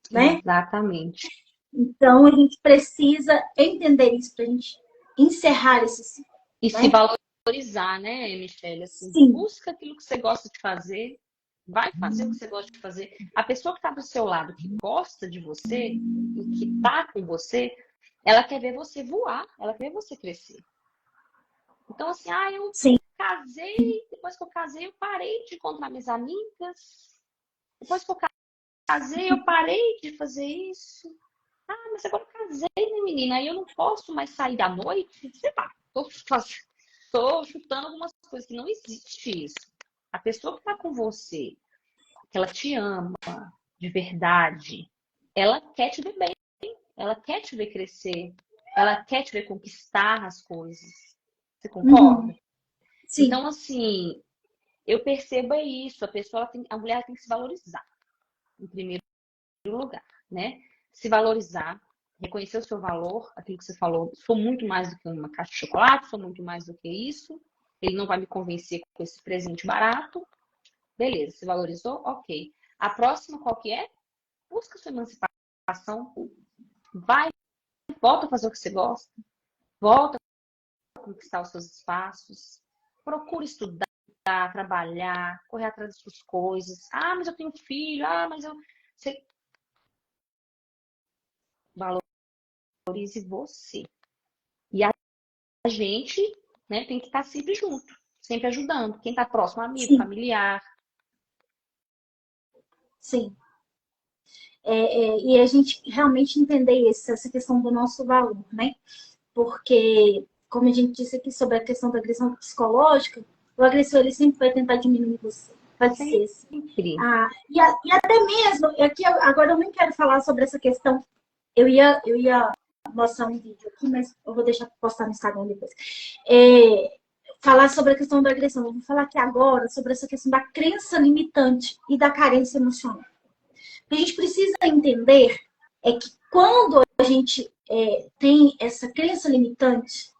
Né? Exatamente. Então, a gente precisa entender isso para a gente encerrar esse ciclo. E né? se valorizar, né, Michelle? Assim, Sim. Busca aquilo que você gosta de fazer. Vai fazer o que você gosta de fazer. A pessoa que está do seu lado, que gosta de você e que está com você, ela quer ver você voar, ela quer ver você crescer. Então, assim, eu casei, depois que eu casei, eu parei de encontrar minhas amigas. Depois que eu casei, eu parei de fazer isso. Ah, mas agora eu casei, né, menina? Aí eu não posso mais sair à noite? Sei lá, tô chutando algumas coisas que não existe isso. A pessoa que tá com você, que ela te ama de verdade, ela quer te ver bem, ela quer te ver crescer, ela quer te ver conquistar as coisas. Você Uhum. concorda? Sim. Então, assim, eu percebo isso. A mulher tem que se valorizar, em primeiro lugar, né? Se valorizar, reconhecer o seu valor, aquilo que você falou. Sou muito mais do que uma caixa de chocolate, sou muito mais do que isso. Ele não vai me convencer com esse presente barato. Beleza, se valorizou? Ok. A próxima qual que é? Busca sua emancipação. Vai, volta a fazer o que você gosta. Volta a conquistar os seus espaços. Procura estudar, trabalhar, correr atrás das suas coisas. Ah, mas eu tenho filho. Ah, mas eu... Você valorize você. E a gente, né, tem que estar sempre junto, sempre ajudando. Quem está próximo, amigo, Sim, familiar. sim. E a gente realmente entender essa questão do nosso valor, né? Porque, como a gente disse aqui sobre a questão da agressão psicológica, o agressor ele sempre vai tentar diminuir você. Pode ser assim. Sempre. E até mesmo, aqui agora eu nem quero falar sobre essa questão. Eu ia mostrar um vídeo aqui, mas eu vou deixar postar no Instagram depois. Falar sobre a questão da agressão. Eu vou falar aqui agora sobre essa questão da crença limitante e da carência emocional. O que a gente precisa entender é que quando a gente tem essa crença limitante,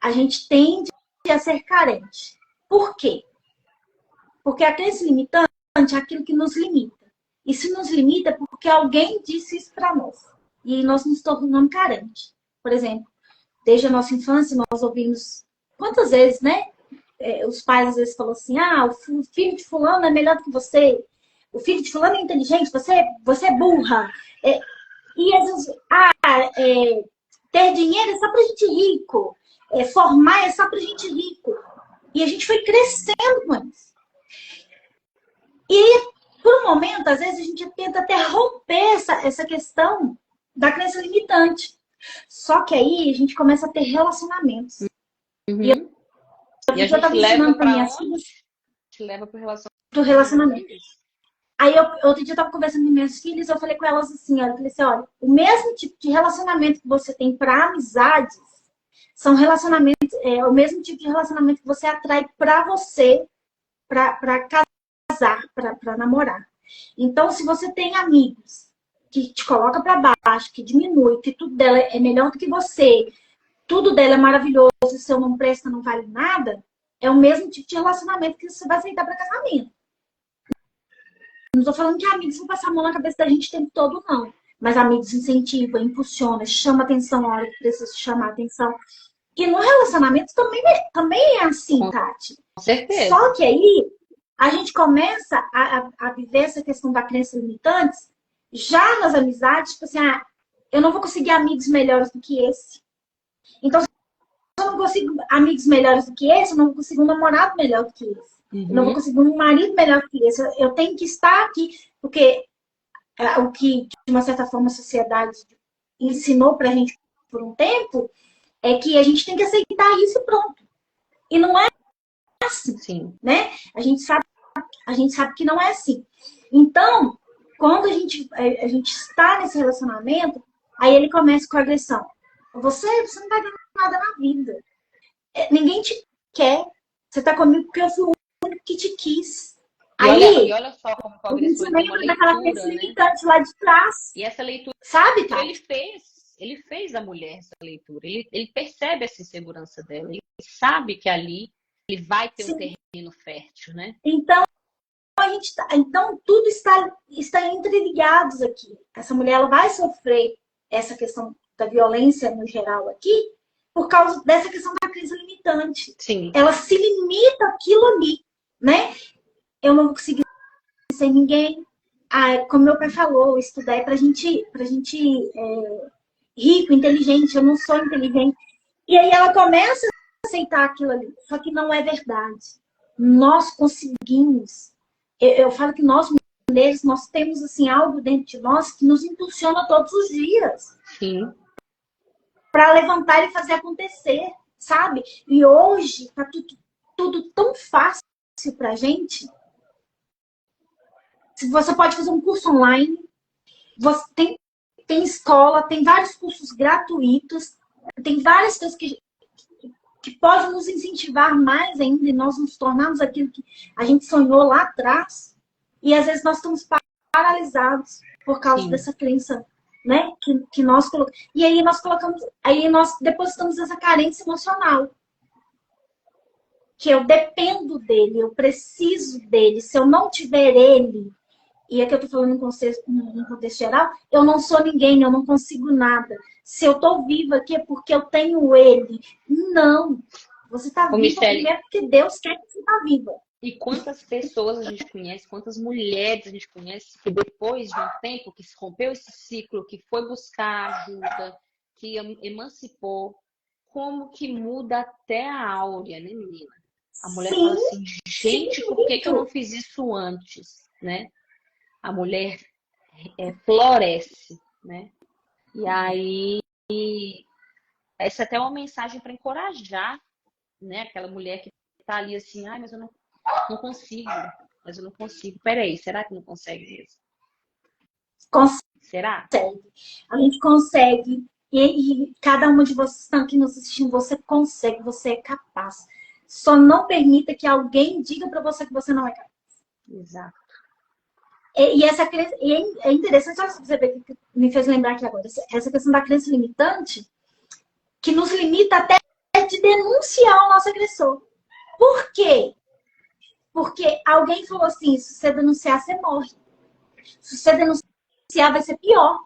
a gente tende a ser carente. Por quê? Porque a crença limitante é aquilo que nos limita. E se nos limita é porque alguém disse isso para nós. E nós nos tornamos carentes. Por exemplo, desde a nossa infância, nós ouvimos quantas vezes, né? Os pais às vezes falam assim: ah, o filho de fulano é melhor do que você. O filho de fulano é inteligente, você é burra. E às vezes, ter dinheiro é só pra gente rico. Formar é só pra gente rico. E a gente foi crescendo com isso. E, por um momento, às vezes a gente tenta até romper essa questão da crença limitante. Só que aí a gente começa a ter relacionamentos. E Uhum. E a eu gente tava leva ensinando para para minhas onde? filhas A gente leva para do relacionamento. relacionamento. Aí, outro dia eu tava conversando com minhas filhas, eu falei com elas assim, eu falei assim, olha, o mesmo tipo de relacionamento que você tem para amizades, são relacionamentos, o mesmo tipo de relacionamento que você atrai para você, para casar, para namorar. Então, se você tem amigos que te coloca para baixo, que diminui, que tudo dela é melhor do que você, tudo dela é maravilhoso, e o seu não presta, não vale nada, é o mesmo tipo de relacionamento que você vai aceitar para casamento. Não estou falando que amigos vão passar a mão na cabeça da gente o tempo todo, não. Mas amigos incentiva, impulsiona, chama atenção na hora que precisa chamar atenção. E no relacionamento também é assim, Tati. Com certeza. Só que aí a gente começa a viver essa questão da crença limitante já nas amizades, tipo assim, eu não vou conseguir amigos melhores do que esse. Então, se eu não consigo amigos melhores do que esse, eu não consigo um namorado melhor do que esse. Eu não vou conseguir um marido melhor do que esse. Eu tenho que estar aqui, porque o que, de uma certa forma, a sociedade ensinou pra gente por um tempo é que a gente tem que aceitar isso e pronto. E não é assim, Sim. né? A gente sabe que não é assim. Então, quando a gente está nesse relacionamento, aí ele começa com a agressão. Você não vai ganhar nada na vida. Ninguém te quer. Você tá comigo porque eu fui o único que te quis. E olha só como o a gente agressor se tem uma lembra daquela crença leitura, né? limitante lá de trás. E essa leitura Sabe, tá? ele fez da mulher essa leitura. Ele percebe essa insegurança dela. Ele sabe que ali ele vai ter um terreno fértil, né? Então, então tudo está interligados aqui. Essa mulher ela vai sofrer essa questão da violência no geral aqui por causa dessa questão da crise limitante. Sim. Ela se limita aquilo ali, né? Eu não vou conseguir ser ninguém. Como meu pai falou, estudar é pra gente rico, inteligente. Eu não sou inteligente. E aí ela começa a aceitar aquilo ali. Só que não é verdade. Nós conseguimos. Eu falo que nós deles, nós temos assim algo dentro de nós que nos impulsiona todos os dias. Sim. Para levantar e fazer acontecer, sabe? E hoje tá tudo tão fácil pra gente. Você pode fazer um curso online, você tem escola, tem vários cursos gratuitos, tem várias coisas que podem nos incentivar mais ainda e nós nos tornarmos aquilo que a gente sonhou lá atrás. E às vezes nós estamos paralisados por causa Sim. dessa crença, né? Que nós colocamos. E aí nós depositamos essa carência emocional. Que eu dependo dele, eu preciso dele. Se eu não tiver ele, e aqui eu tô falando em contexto geral, eu não sou ninguém, eu não consigo nada. Se eu tô viva aqui é porque eu tenho ele. Não. Você tá viva Michele, primeiro porque Deus quer que você tá viva. E quantas pessoas a gente conhece, quantas mulheres a gente conhece que depois de um tempo que se rompeu esse ciclo, que foi buscar ajuda, que emancipou, como que muda até a áurea, né, menina? A mulher fala assim, gente, por que eu não fiz isso antes, né? A mulher floresce, né? E aí, essa é até uma mensagem para encorajar, né? Aquela mulher que tá ali assim, ai, mas eu não consigo, mas eu não consigo. Peraí, será que não consegue mesmo? Será? A gente consegue. E cada uma de vocês que estão aqui nos assistindo, você consegue, você é capaz. Só não permita que alguém diga para você que você não é capaz. Exato. E é interessante, só você ver que me fez lembrar aqui agora, essa questão da crença limitante, que nos limita até de denunciar o nosso agressor. Por quê? Porque alguém falou assim, se você denunciar, você morre. Se você denunciar, vai ser pior.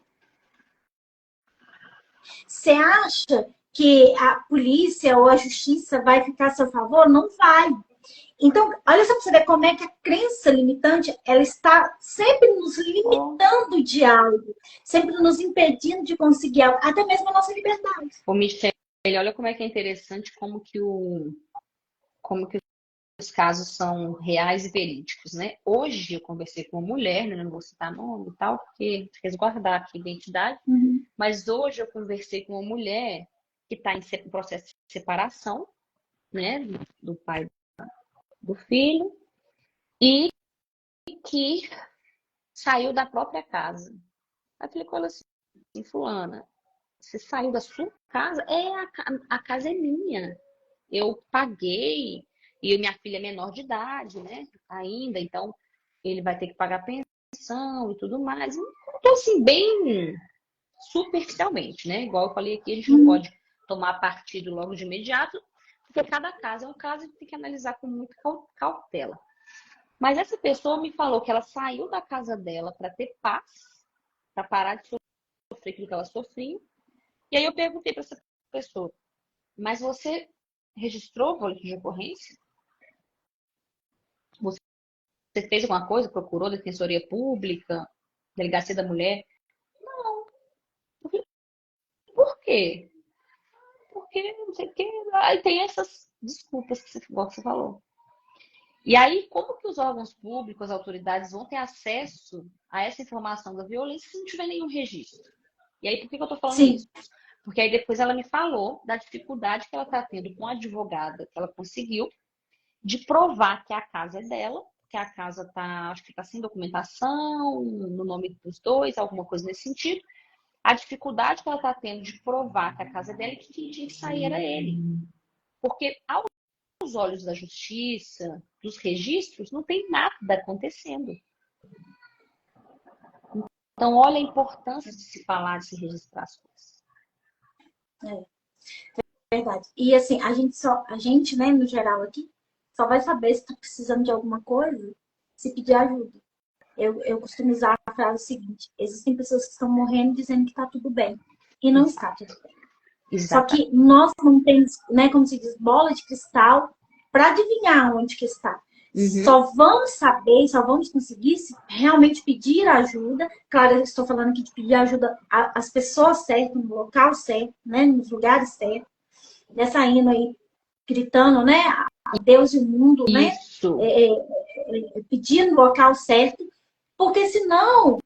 Você acha que a polícia ou a justiça vai ficar a seu favor? Não vai. Então, olha só para você ver como é que a crença limitante, ela está sempre nos limitando de algo, sempre nos impedindo de conseguir algo, até mesmo a nossa liberdade. Ô, Michele, olha como é que é interessante como que os casos são reais e verídicos, né? Hoje eu conversei com uma mulher, né? Não vou citar nome e tal, porque resguardar aqui a identidade, mas hoje eu conversei com uma mulher que está em processo de separação, né? Do pai do filho, e que saiu da própria casa. Aí eu falei com ela assim, fulana, você saiu da sua casa? A casa é minha. Eu paguei, e minha filha é menor de idade, né? Ainda, então ele vai ter que pagar pensão e tudo mais. Então, assim, bem superficialmente, né? Igual eu falei aqui, a gente não pode tomar partido logo de imediato, porque cada caso é um caso e tem que analisar com muita cautela. Mas essa pessoa me falou que ela saiu da casa dela para ter paz, para parar de sofrer aquilo que ela sofria. E aí eu perguntei para essa pessoa, mas você registrou o boletim de ocorrência? Você fez alguma coisa? Procurou defensoria pública? Delegacia da mulher? Não. Por quê? Porque não sei o quê. Aí tem essas desculpas que você falou. E aí, como que os órgãos públicos, as autoridades vão ter acesso a essa informação da violência se não tiver nenhum registro? E aí, por que eu tô falando isso? Porque aí depois ela me falou da dificuldade que ela está tendo com a advogada que ela conseguiu de provar que a casa é dela, que a casa tá, acho que está sem documentação, no nome dos dois, alguma coisa nesse sentido. A dificuldade que ela está tendo de provar que a casa é dela e que quem tinha que sair era ele. Porque aos olhos da justiça, dos registros, não tem nada acontecendo. Então, olha a importância de se falar, de se registrar as coisas. É verdade. E assim, a gente, né, no geral aqui, só vai saber se tá precisando de alguma coisa se pedir ajuda. Eu costumo usar a frase seguinte: existem pessoas que estão morrendo dizendo que tá tudo bem. E não está tudo bem. Exato. Só que nós não temos, né, como se diz, bola de cristal para adivinhar onde que está. Só vamos saber, só vamos conseguir se realmente pedir ajuda. Claro, eu estou falando aqui de pedir ajuda às pessoas certas, no local certo, né, nos lugares certos. Né, saindo aí, gritando, né, a Deus e o mundo, né, pedindo no local certo. Porque senão,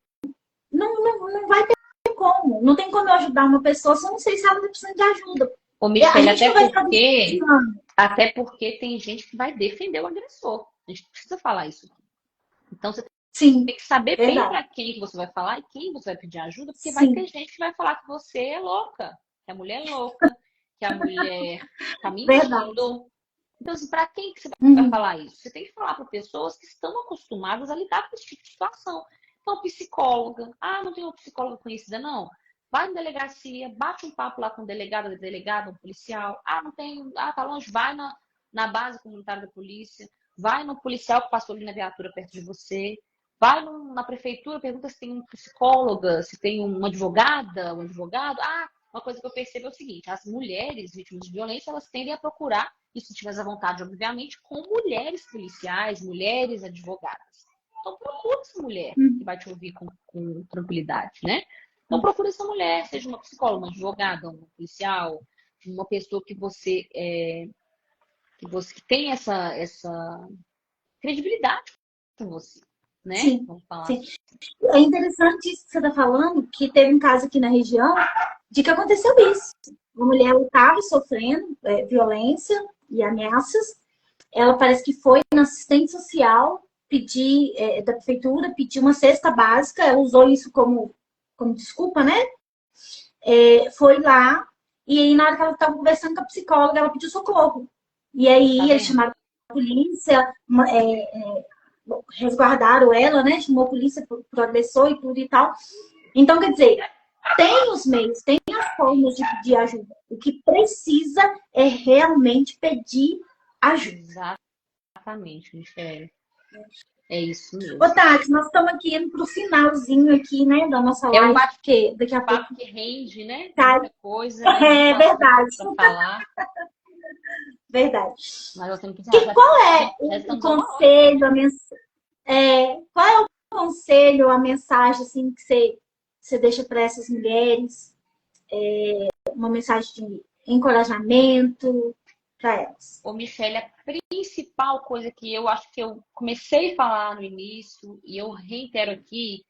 não vai ter como. Não tem como eu ajudar uma pessoa se eu não sei se ela está precisando de ajuda. Ô, A Michele, gente não vai ficar ensinando. até porque tem gente que vai defender o agressor. A gente precisa falar isso. Então, você Sim, tem que saber bem verdade. para quem que você vai falar e quem você vai pedir ajuda, porque vai ter Sim, gente que vai falar que você é louca, que a mulher é louca, que a mulher tá verdade. mentindo. Então, assim, para quem que você vai Uhum. falar isso? Você tem que falar para pessoas que estão acostumadas a lidar com esse tipo de situação. Então, psicóloga. Ah, não tem uma psicóloga conhecida, não? Vai na delegacia, bate um papo lá com o delegado, um policial. Ah, não tem. Ah, tá longe. Vai na base comunitária da polícia. Vai no policial que passou ali na viatura perto de você. Vai na prefeitura, pergunta se tem uma psicóloga, se tem uma advogada, um advogado. Ah, uma coisa que eu percebo é o seguinte: as mulheres vítimas de violência, elas tendem a procurar, e se tiver à vontade, obviamente, com mulheres policiais, mulheres advogadas. Então procura essa mulher que Uhum. vai te ouvir com tranquilidade, né? Então procura essa mulher, seja uma psicóloga, uma advogada, um policial, uma pessoa que tem essa credibilidade com você, né? Sim, Vamos falar sim. assim. É interessante isso que você está falando, que teve um caso aqui na região de que aconteceu isso. Uma mulher estava sofrendo violência e ameaças. Ela parece que foi na assistente social pedir da prefeitura, pedir uma cesta básica. Ela usou isso como desculpa, né? Foi lá e aí na hora que ela estava conversando com a psicóloga, ela pediu socorro. E Tá aí eles vendo? chamaram a polícia, resguardaram ela, né? Chamou a polícia pro agressor e tudo e tal. Então, quer dizer, tem os meios, tem as formas de pedir ajuda. O que precisa é realmente pedir ajuda. Exatamente, Michele. É isso Ô, mesmo. Tati, nós estamos aqui indo pro finalzinho aqui, né, da nossa É um live, porque daqui a pouco bate-papo que rende, né? tá. Muita coisa, né? Muito É assunto verdade, para falar. verdade. Mas nós temos que encerrar. E qual é Já o estamos a uma hora. conselho, qual é o conselho, a mensagem assim que você deixa para essas mulheres? Uma mensagem de encorajamento para elas. Ô, Michele, a principal coisa que eu acho que eu comecei a falar no início, e eu reitero aqui,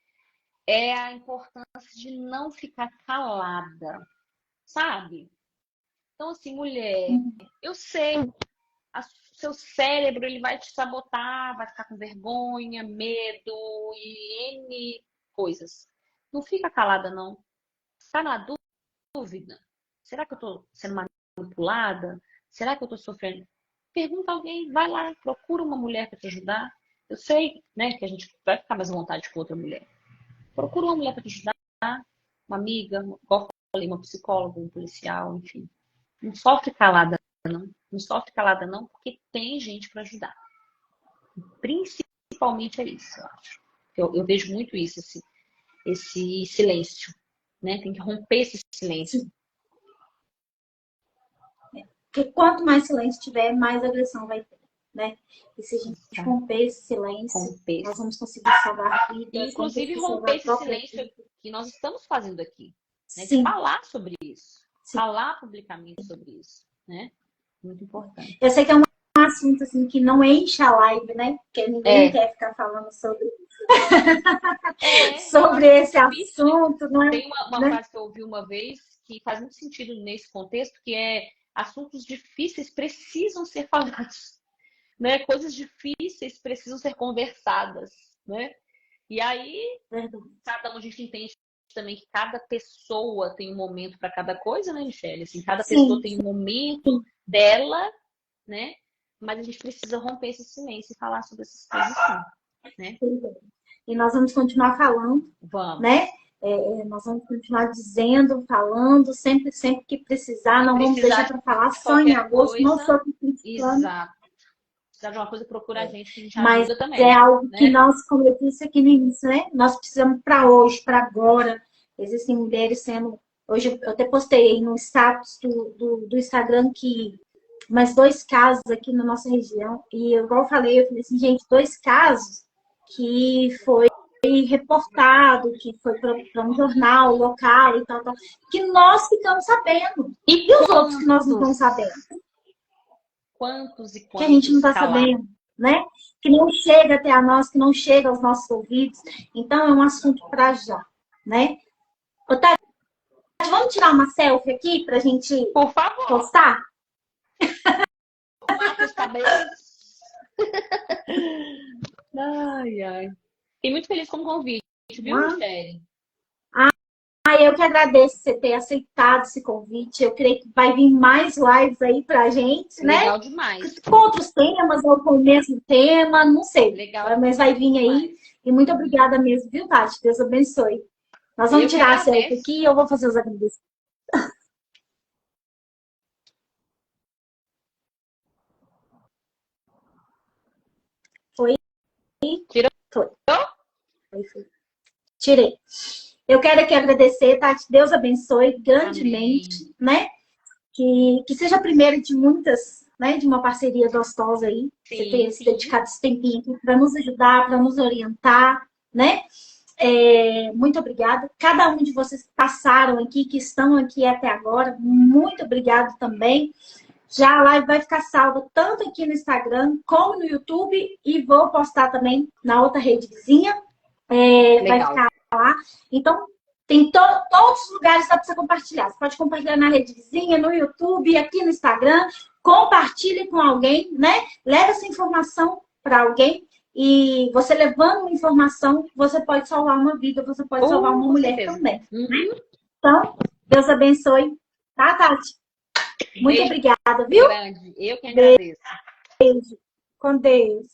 é a importância de não ficar calada, sabe? Então, assim, mulher, eu sei, seu cérebro ele vai te sabotar, vai ficar com vergonha, medo e N coisas. Não fica calada, não. Está na dúvida? Será que eu estou sendo manipulada? Será que eu estou sofrendo? Pergunta a alguém, vai lá, procura uma mulher para te ajudar. Eu sei, né, que a gente vai ficar mais à vontade com outra mulher. Procura uma mulher para te ajudar, uma amiga, igual eu falei, uma psicóloga, um policial, enfim. Não sofre calada, não. Não sofre calada, não, porque tem gente para ajudar. Principalmente é isso, eu acho. Eu vejo muito isso, esse silêncio, né? Tem que romper esse silêncio. Porque quanto mais silêncio tiver, mais agressão vai ter, né? E se a gente romper esse silêncio, Romper. nós vamos conseguir salvar vidas, E, inclusive, romper esse silêncio que nós estamos fazendo aqui. Né? De falar sobre isso. Sim. Falar publicamente sobre isso, né? Muito importante. Eu sei que é um assunto assim que não enche a live, né? Porque ninguém quer ficar falando sobre sobre esse assunto, não é? Tem uma frase que eu ouvi uma vez que faz muito sentido nesse contexto, que é assuntos difíceis precisam ser falados, né? Coisas difíceis precisam ser conversadas, né? E aí, cada um a gente entende também que cada pessoa tem um momento para cada coisa, né, Michele? Assim, cada pessoa tem um momento dela, né? Mas a gente precisa romper esse silêncio e falar sobre essas coisas, sim, né? E nós vamos continuar falando, né? Nós vamos continuar dizendo, falando, sempre que precisar. Não vamos deixar para falar só em agosto, não só com Exato. Precisar de uma coisa, procura a gente que a gente mas ajuda também. É algo né? que nós, como eu disse aqui no início, né? Nós precisamos para hoje, para agora. Existem mulheres sendo... Hoje eu até postei aí no status do Instagram que mais 2 casos aqui na nossa região. E igual eu falei assim, gente, 2 casos que foi reportado, que foi para um jornal local e tal, que nós ficamos sabendo. E os outros que nós não estamos sabendo? Quantos e quantos que a gente não está sabendo, né? Que não chega até a nós, que não chega aos nossos ouvidos. Então, é um assunto para já, né? Ô, Tati, vamos tirar uma selfie aqui para a gente Por favor. postar? Marcos cabelos. Ai, ai. Fiquei muito feliz com o convite, viu, Michele? Eu que agradeço você ter aceitado esse convite. Eu creio que vai vir mais lives aí pra gente, né? Legal demais. Com outros temas ou com o mesmo tema, não sei. Legal. Mas vai vir aí. E muito obrigada mesmo, viu, Tati? Deus abençoe. Nós vamos tirar a selfie aqui e eu vou fazer os agradecimentos. Foi? Tirou? Foi. Tirei. Eu quero aqui agradecer, Tati. Deus abençoe grandemente, né? Que seja a primeira de muitas, né? De uma parceria gostosa aí. Sim, você ter se dedicado esse tempinho aqui para nos ajudar, para nos orientar, né? Muito obrigada. Cada um de vocês que passaram aqui, que estão aqui até agora, muito obrigado também. Já a live vai ficar salva tanto aqui no Instagram como no YouTube e vou postar também na outra rede vizinha. Vai ficar lá. Então, tem todos os lugares para você compartilhar. Você pode compartilhar na rede vizinha, no YouTube, aqui no Instagram. Compartilhe com alguém, né? Leve essa informação para alguém. E você levando uma informação, você pode salvar uma vida, você pode salvar uma mulher também. Então, Deus abençoe. Tá, Tati? Muito obrigada, viu? Grande. Eu que agradeço. Beijo. Com Deus.